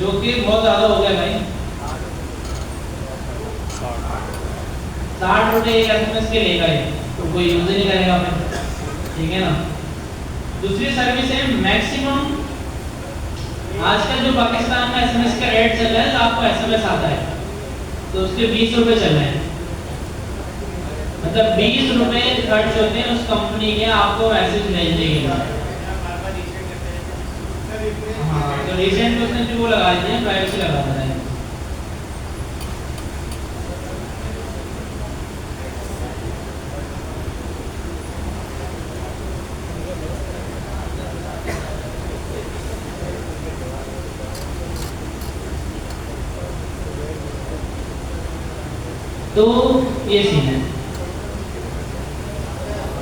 जो कि बहुत ज़्यादा हो गया भाई, 60 रुपये एक एसएमएस के लेगा ये, तो कोई यूज़ ही नहीं करेगा फिर, ठीक है ना। दूसरी सर्विस है मैक्सिमम, आजकल जो पाकिस्तान में एसएमएस का रेट चल रहा है, तो आपको एसएमएस आता है तो उसके 20 रुपये चल रहे हैं, मतलब 20 रुपये खर्च होते हैं उस कंपनी के आपको मैसेज भेजने के लिए। हाँ तो रिसेंट उसने जो वो लगा दिया प्राइवेसी लगा दिया है। तो ये सीन है।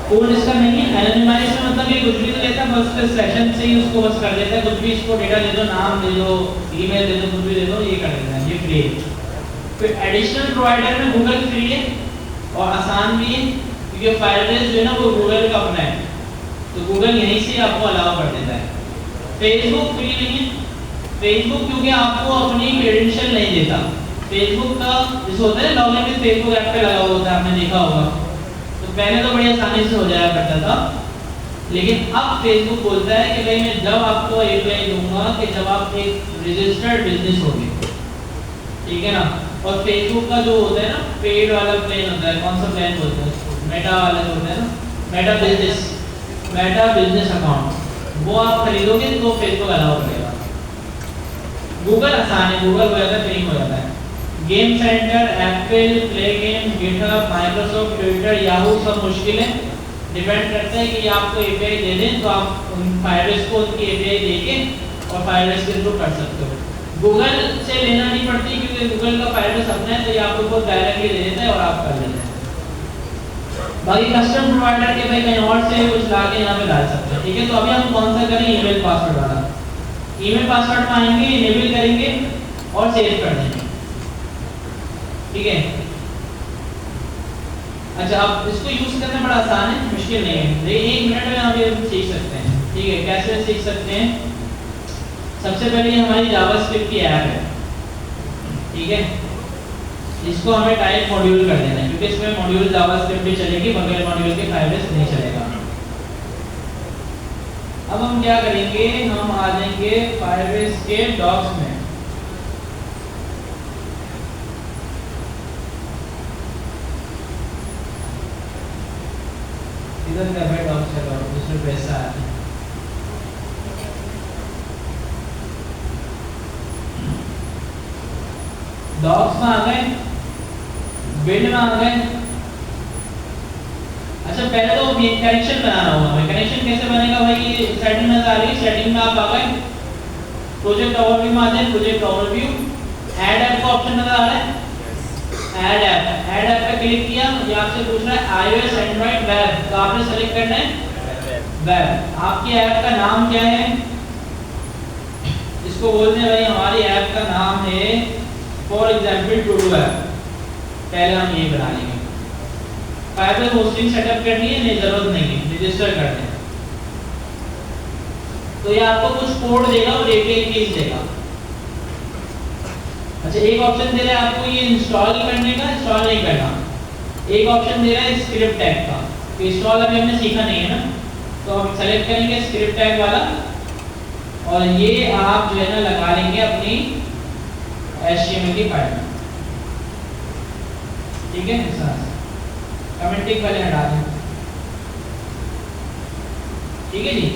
कोड इसका नहीं है। एनोनिमाइज में मतलब ये कुछ भी नहीं लेता, बस उसके सेशन से ही उसको बस कर देता है, कुछ भी इसको डेटा दे दो, नाम दे दो, ईमेल दे दो, कुछ भी दे दो, ये कर देता है, ये फ्री है। फिर एडिशनल प्रोवाइडर में गूगल फ्री है और आसान भी है, क्योंकि फायरबेस जो है ना वो गूगल का अपना है, तो गूगल यहीं से आपको अलाउ कर देता है। फेसबुक फ्री नहीं है, फेसबुक क्योंकि आपको अपनी क्रेडेंशियल नहीं देता। फेसबुक का जैसे होता है लॉगिन में फेसबुक ऐप पे लगा हुआ होता है, आपने देखा होगा, तो पहले तो बड़ी आसानी से हो जाया करता था, लेकिन अब फेसबुक बोलता है कि भाई मैं जब आपको एपीआई दूंगा कि जब आप एक रजिस्टर्ड बिजनेस होगे, ठीक है ना। और फेसबुक का जो होता है ना पेड वाला प्लान होता है, कौन सा प्लान बोलते हैं उसको, मेटा वाला जो होता है ना, मेटा बिजनेस अकाउंट, वो आप खरीदोगे तो फेसबुक अलाउ करेगा। गूगल आसान है, गूगल हो जाता है, फ्री हो जाता है। Game centre, Apple, play game, GitHub, Microsoft, Twitter, Yahoo सब मुश्किल है, डिपेंड करता है कि आपको एपीआई दे दें तो आप फायरबेस को उनकी एपीआई देके और फायरबेस के थ्रू कर सकते हो। गूगल से लेना नहीं पड़ती क्योंकि गूगल का फायरबेस अपना है, तो ये आपको बहुत डायरेक्टली दे देता है और आप कर लेते हैं। बाकी कस्टम प्रोवाइडर के भाई कहीं और से कुछ ला के यहाँ पे डाल सकते हैं, ठीक है। तो अभी हम कौन सा करें, ईमेल पासवर्ड वाला। ईमेल पासवर्ड में आएंगे, इनेबल करेंगे और सेव कर देंगे, ठीक है। अच्छा, अब इसको यूज करना बड़ा आसान है, मुश्किल नहीं है, लेकिन 1 मिनट में हम ये सीख सकते हैं, ठीक है। कैसे सीख सकते हैं? सबसे पहले हमारी जावास्क्रिप्ट की ऐप है, ठीक है। इसको हमें टाइप मॉड्यूल कर देना है, क्योंकि इसमें मॉड्यूल जावास्क्रिप्ट भी चलेगी, बगैर मॉड्यूल के फायरबेस नहीं चलेगा। अब हम क्या करेंगे, हम आ जाएंगे फायरबेस के डॉक्स में। इधर का डॉक्स चलो, जिसमें पैसा आता है। डॉक्स में आ गए, बिल्ड में आ गए। अच्छा, पहले तो कनेक्शन बनाना होगा हमें। कनेक्शन कैसे बनेगा भाई, ये सेटिंग में आ रही है, सेटिंग में आप आ गए, प्रोजेक्ट ओवरव्यू में आ जाए, प्रोजेक्ट ओवरव्यू, ऐड ऐप का ऑप्शन नजर आ रहा है, ऐड ऐप पे क्लिक किया, ये आपसे पूछ रहा है iOS, एंड्रॉइड, वेब, तो आपने सेलेक्ट करना है वेब। आपकी ऐप का नाम क्या है, इसको बोलते हैं भाई हमारी ऐप का नाम है for example to do app. पहले हम ये बना लेंगे, फायरबेस होस्टिंग सेटअप करनी है, नहीं जरूरत नहीं है, रजिस्टर कर दें। तो ये आपको कुछ कोड देगा और API कीज देगा। अच्छा, एक ऑप्शन दे रहा है आपको ये इंस्टॉल करने का, इंस्टॉल नहीं करना। एक ऑप्शन दे रहा है स्क्रिप्ट टैग का, तो इंस्टॉल अभी हमने सीखा नहीं है ना, तो हम सेलेक्ट करेंगे स्क्रिप्ट टैग वाला, और ये आप जो है ना लगा लेंगे अपनी HTML की फाइल में, ठीक है। इस तरह से कमेंटिंग वाले हटा दें, ठीक है जी।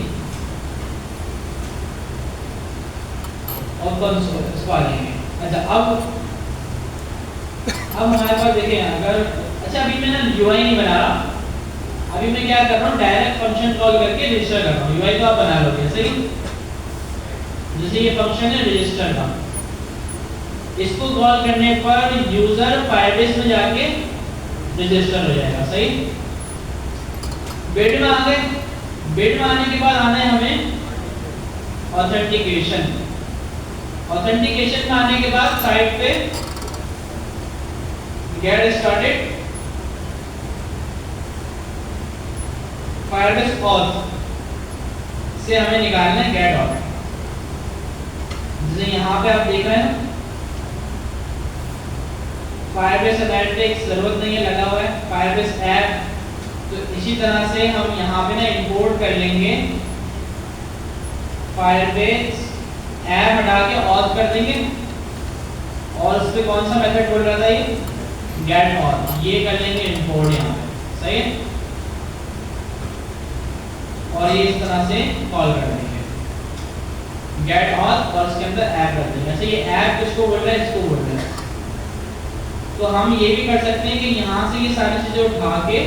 और कंसोल इसको आ जाएंगे। अच्छा, अब हमारे पास देखिए, अगर अच्छा अभी मैं ना UI नहीं बना रहा, अभी मैं क्या कर रहा हूँ, डायरेक्ट फंक्शन कॉल करके रजिस्टर कर रहा हूँ। UI तो आप बना लोगे, सही। जैसे ये फंक्शन है रजिस्टर का, इसको कॉल करने पर यूजर फायरबेस में जाके रजिस्टर हो जाएगा, सही। बेड में आ गए, बेड में आने के बाद आना है हमें ऑथेंटिकेशन। ऑथेंटिकेशन में आने के बाद साइट पे गेट स्टार्टेड फायरबेस ऑथ से हमें निकालना है गेट ऑथ। जैसे यहाँ पे आप देख रहे हैं फायरबेस एनालिटिक्स जरूरत नहीं है, लगा हुआ है फायरबेस ऐप। तो इसी तरह से हम यहाँ पे ना इंपोर्ट कर लेंगे फायरबेस ऐप, हटा के ऑथ कर देंगे, और उस पे कौन सा मेथड बोल रहा था ये, गेट ऑथ, ये कर लेंगे इंपोर्ट यहाँ पे, सही है। और ये इस तरह से कॉल कर देंगे गेट ऑथ, और इसके अंदर ऐप रख देंगे। अच्छा, ये ऐप किसको बोल रहा है, इसको बोल रहा है। तो हम ये भी कर सकते हैं कि यहाँ से ये सारी चीजें उठा के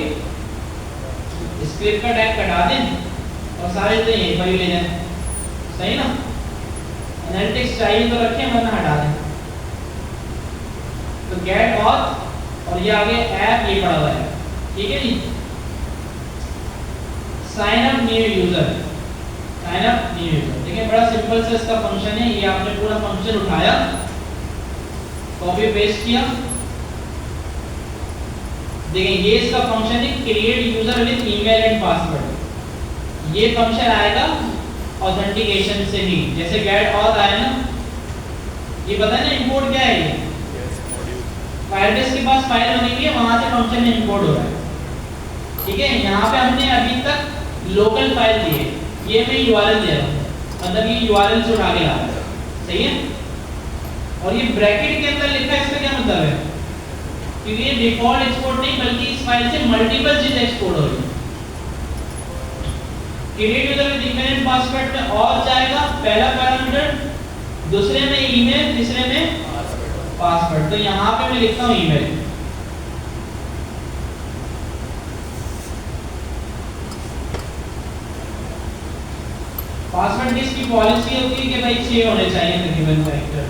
स्क्रिप्ट का टैग कटा दें और सारे चीजें यहीं पर ही ले जाएं, सही ना। एनालिटिक्स चाहिए तो रखें, वरना हटा दें। तो गेट ऑथ और ये आगे ऐप ये पड़ा हुआ है, ठीक है जी। Sign up new user, sign up new user, देखिए बड़ा सिंपल से इसका फंक्शन है। ये आपने पूरा फंक्शन उठाया, कॉपी पेस्ट किया, देखिए ये इसका फंक्शन है create user with email and password. ये फंक्शन आएगा ऑथेंटिकेशन से ही, जैसे गेट ऑथ आया ना, ये पता है ना इंपोर्ट क्या है, ये फायरबेस के पास फाइल बनी हुई है, वहां से फंक्शन इंपोर्ट हो रहा है, ठीक है। यहाँ पे हमने अभी तक लोकल फाइल दी है, ये मैं यूआरएल दे रहा हूँ, मतलब ये यूआरएल से उठा के ला रहा है, सही है। और ये ब्रैकेट के अंदर लिखा है, इसका क्या मतलब है, क्योंकि ये डिफॉल्ट एक्सपोर्ट नहीं बल्कि इस फाइल से मल्टीपल चीज एक्सपोर्ट हो रही है। Create user with email and password में और जाएगा, पहला पैरामीटर, दूसरे में ईमेल, तीसरे में पासवर्ड। तो यहाँ पे मैं लिखता हूँ ईमेल, पासवर्ड की इसकी पॉलिसी होती है कि भाई 6 होने चाहिए तकरीबन कैरेक्टर।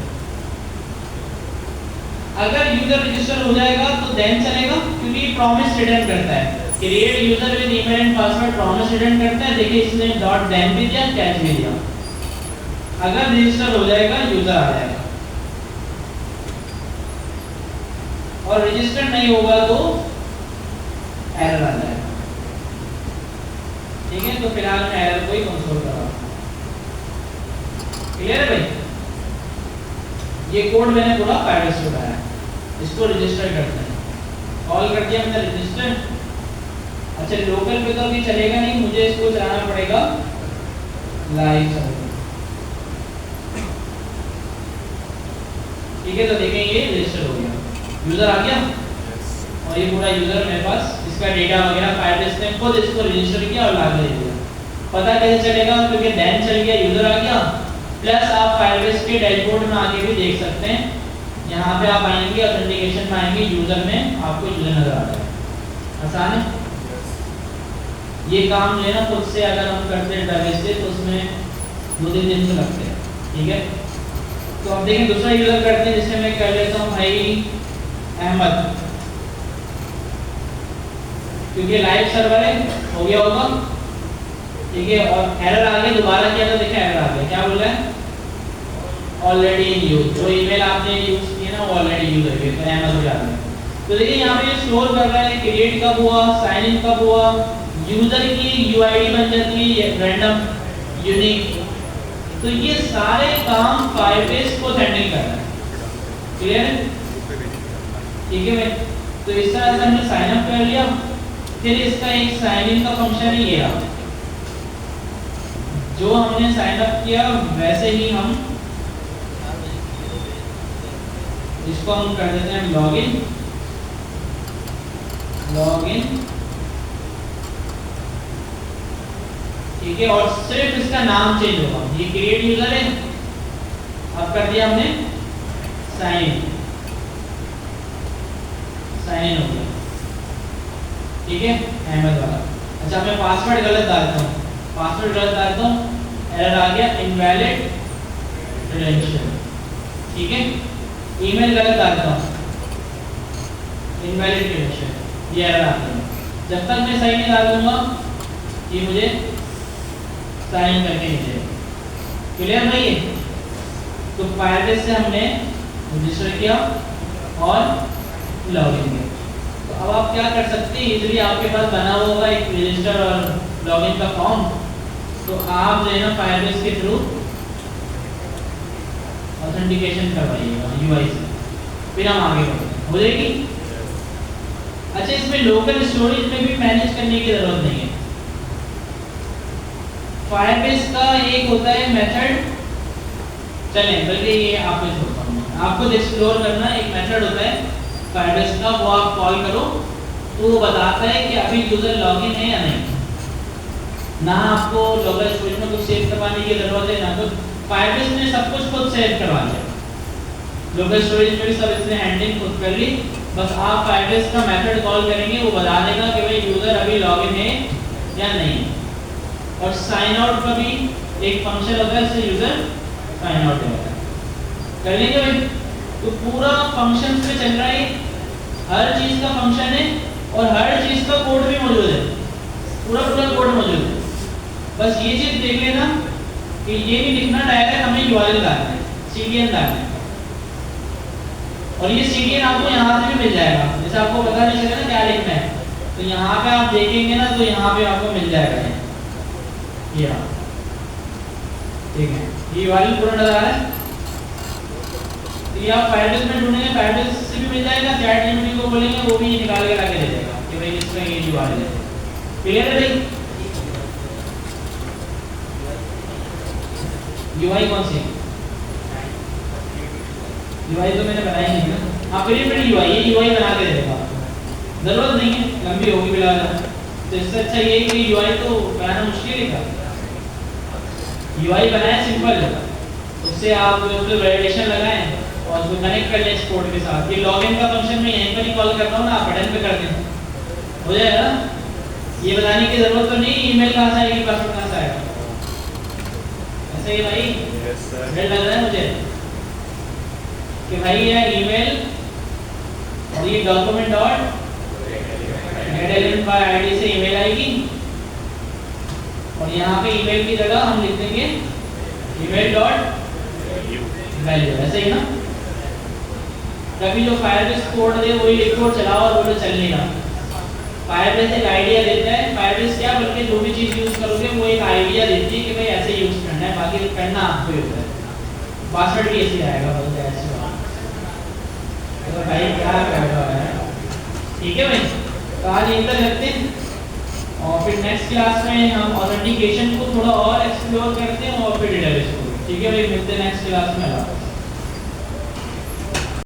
अगर यूजर रजिस्टर हो जाएगा तो देन चलेगा, क्योंकि प्रॉमिस रिटर्न करता है। Create user with email and password promise return करता है, देखिए इसने डॉट देन भी दिया, कैच भी दिया। अगर रजिस्टर हो जाएगा यूजर आ जाएगा, और रजिस्टर नहीं होगा तो एरर आ जाएगा, ठीक है। तो फिलहाल मैं एरर को ही कंसोल कर रहा हूं, क्लियर है भाई। ये कोड मैंने पूरा फायरबेस से उठाया, इसको रजिस्टर करते हैं, कॉल कर दिया मैंने रजिस्टर। अच्छा लोकल पे तो अभी चलेगा नहीं, मुझे इसको चलाना पड़ेगा लाइव सर्वर, ठीक है। तो देखें ये रजिस्टर हो गया, यूजर आ गया, और ये पूरा यूजर मेरे पास, इसका डेटा वगैरह फायरबेस ने खुद इसको रजिस्टर किया और लाके दे दिया। पता कैसे चलेगा, क्योंकि देन चल गया, यूजर आ गया, प्लस आप फायरबेस के डैशबोर्ड में आके भी देख सकते हैं। यहाँ पे आप आएंगे, ऑथेंटिकेशन में आएंगे, यूजर में आपको यूजर नजर आ जाएगा। आसान है ये काम लेना खुद से, अगर हम करते हैं डेटाबेस से तो उसमें 2-3 दिन तो लगते हैं, ठीक है। तो अब देखें दूसरा यूजर करते हैं, जिससे मैं कर लेता हूँ भाई अहमद, क्योंकि लाइव सर्वर है, हो गया होगा, ठीक है। और एरर आ गया, दोबारा किया तो देखा एरर आ गया, क्या बोल रहा है, ऑलरेडी इन यूज, जो ईमेल आपने यूज किया ना वो ऑलरेडी यूज हो गया, तो अहमद हो जाता है। तो देखिए यहाँ पे स्टोर कर रहा है, क्रिएट कब हुआ, साइन इन कब हुआ, यूजर की यूआईडी बन जाती है रैंडम यूनिक। तो ये सारे काम फायरबेस को हैंडल कर रहा है, क्लियर है, ठीक है भाई। तो इस तरह से हमने साइन अप कर लिया, फिर इसका एक साइन इन का फंक्शन है, ये रहा। जो हमने साइन अप किया वैसे ही हम इसको हम कर देते हैं लॉगिन, ठीक है। और सिर्फ इसका नाम चेंज होगा, ये क्रिएट यूजर है, अब कर दिया हमने साइन इन हो गया, ठीक है, अहमद वाला। अच्छा मैं पासवर्ड गलत डालता हूँ, एरर आ गया, इनवैलिड क्रेडेंशियल, ठीक है। ईमेल गलत डालता हूँ, इनवैलिड क्रेडेंशियल, ये एरर आ गया। जब तक मैं सही नहीं डाल दूंगा ये मुझे साइन करके नहीं देगा, क्लियर भाई है। तो फायरबेस से हमने रजिस्टर किया और लॉगिन किया। तो अब आप क्या कर सकते हैं, इजीली आपके पास बना हुआ होगा एक रजिस्टर और लॉगिन का फॉर्म, तो आप जो है ना फायरबेस के थ्रू ऑथेंटिकेशन करवाइएगा यूआई से, फिर हम आगे बढ़ेंगे, हो जाएगी। अच्छा इसमें लोकल स्टोरेज में भी मैनेज करने की जरूरत नहीं है। फायरबेस का एक होता है मेथड, चलें बल्कि ये आपको छोड़ता हूँ, आपको एक्सप्लोर करना एक मेथड होता है फायरबेस का, वो आप कॉल करो तो वो बताता है कि अभी यूजर लॉगिन है या नहीं। ना आपको लोकल स्टोरेज में कुछ सेव करवाने की जरूरत है, ना तो फायरबेस ने सब कुछ खुद सेव करवा लिया, लोकल स्टोरेज में भी सब इसने हैंडलिंग खुद कर ली। बस आप फायरबेस का मेथड कॉल करेंगे, वो बता देगा कि भाई यूजर अभी लॉगिन है या नहीं। और साइन आउट का भी एक फंक्शन होता है, इससे यूजर साइन आउट होता है, कर लेंगे भाई। तो पूरा फंक्शन पे चल रहा है, हर चीज का फंक्शन है और हर चीज का कोड भी मौजूद है, पूरा पूरा कोड मौजूद है। बस ये चीज देख लेना कि ये नहीं लिखना डायरेक्ट हमें यूआरएल डालना है, सीडीएन डालना है। और ये सीडीएन आपको यहाँ से भी मिल जाएगा, जैसे आपको पता नहीं चलेगा ना क्या लिखना है, तो यहाँ पे आप देखेंगे ना तो यहाँ पे आपको मिल जाएगा ये ठीक है। ये यूआरएल पूरा नजर आ रहा है। तो ये आप फायरबेस में ढूंढेंगे, फायरबेस से भी मिल जाएगा, चैट जीपीटी को बोलेंगे वो भी निकाल के लाके दे देगा कि भाई इसका ये यूआरएल है। क्लियर है भाई? यूआई कौन सी? यूआई तो मैंने बनाई नहीं ना। हाँ प्रीबिल्ड यूआई, ये यूआई बना के दे देगा, जरूरत नहीं है, लंबी होगी बिला। तो इससे अच्छा ये कि यूआई तो बनाना मुश्किल है। यूआई बनाए सिंपल, उससे आप उसमें वैलिडेशन लगाएं और उसको कनेक्ट कर लें एक्सपोर्ट के साथ। ये लॉगिन का फंक्शन मैं यहीं पर ही कॉल करता हूँ ना, आप बटन पे कर दें, हो जाएगा ना। ये बताने की जरूरत तो नहीं ईमेल कहाँ से आएगी, पासवर्ड कहाँ से आएगा। ऐसे ही भाई लग रहा है मुझे कि भाई ये ईमेल और ये document dot Adeline bye ID से ईमेल आएगी और यहाँ पे ईमेल की जगह हम लिख देंगे ईमेल डॉट वैल्यू, ऐसे ही ना। कभी जो फायरबेस कोड दे वही लिखो और चलाओ और बोलो चल नहीं रहा। फायरबेस एक आइडिया देता है, फायरबेस क्या बल्कि जो भी चीज़ यूज़ करोगे वो एक आइडिया देती है कि भाई ऐसे यूज़ करना है, बाकी करना आपको ही होता है। पासवर्ड भी ऐसे आएगा, बोलते हैं ऐसे तो भाई क्या कर रहा है। ठीक है भाई, तो आज यहीं तक रखते हैं और फिर नेक्स्ट क्लास में हम ऑथेंटिकेशन को थोड़ा और एक्सप्लोर करते हैं और फिर डेटाबेस को। ठीक है भाई, मिलते हैं नेक्स्ट क्लास में।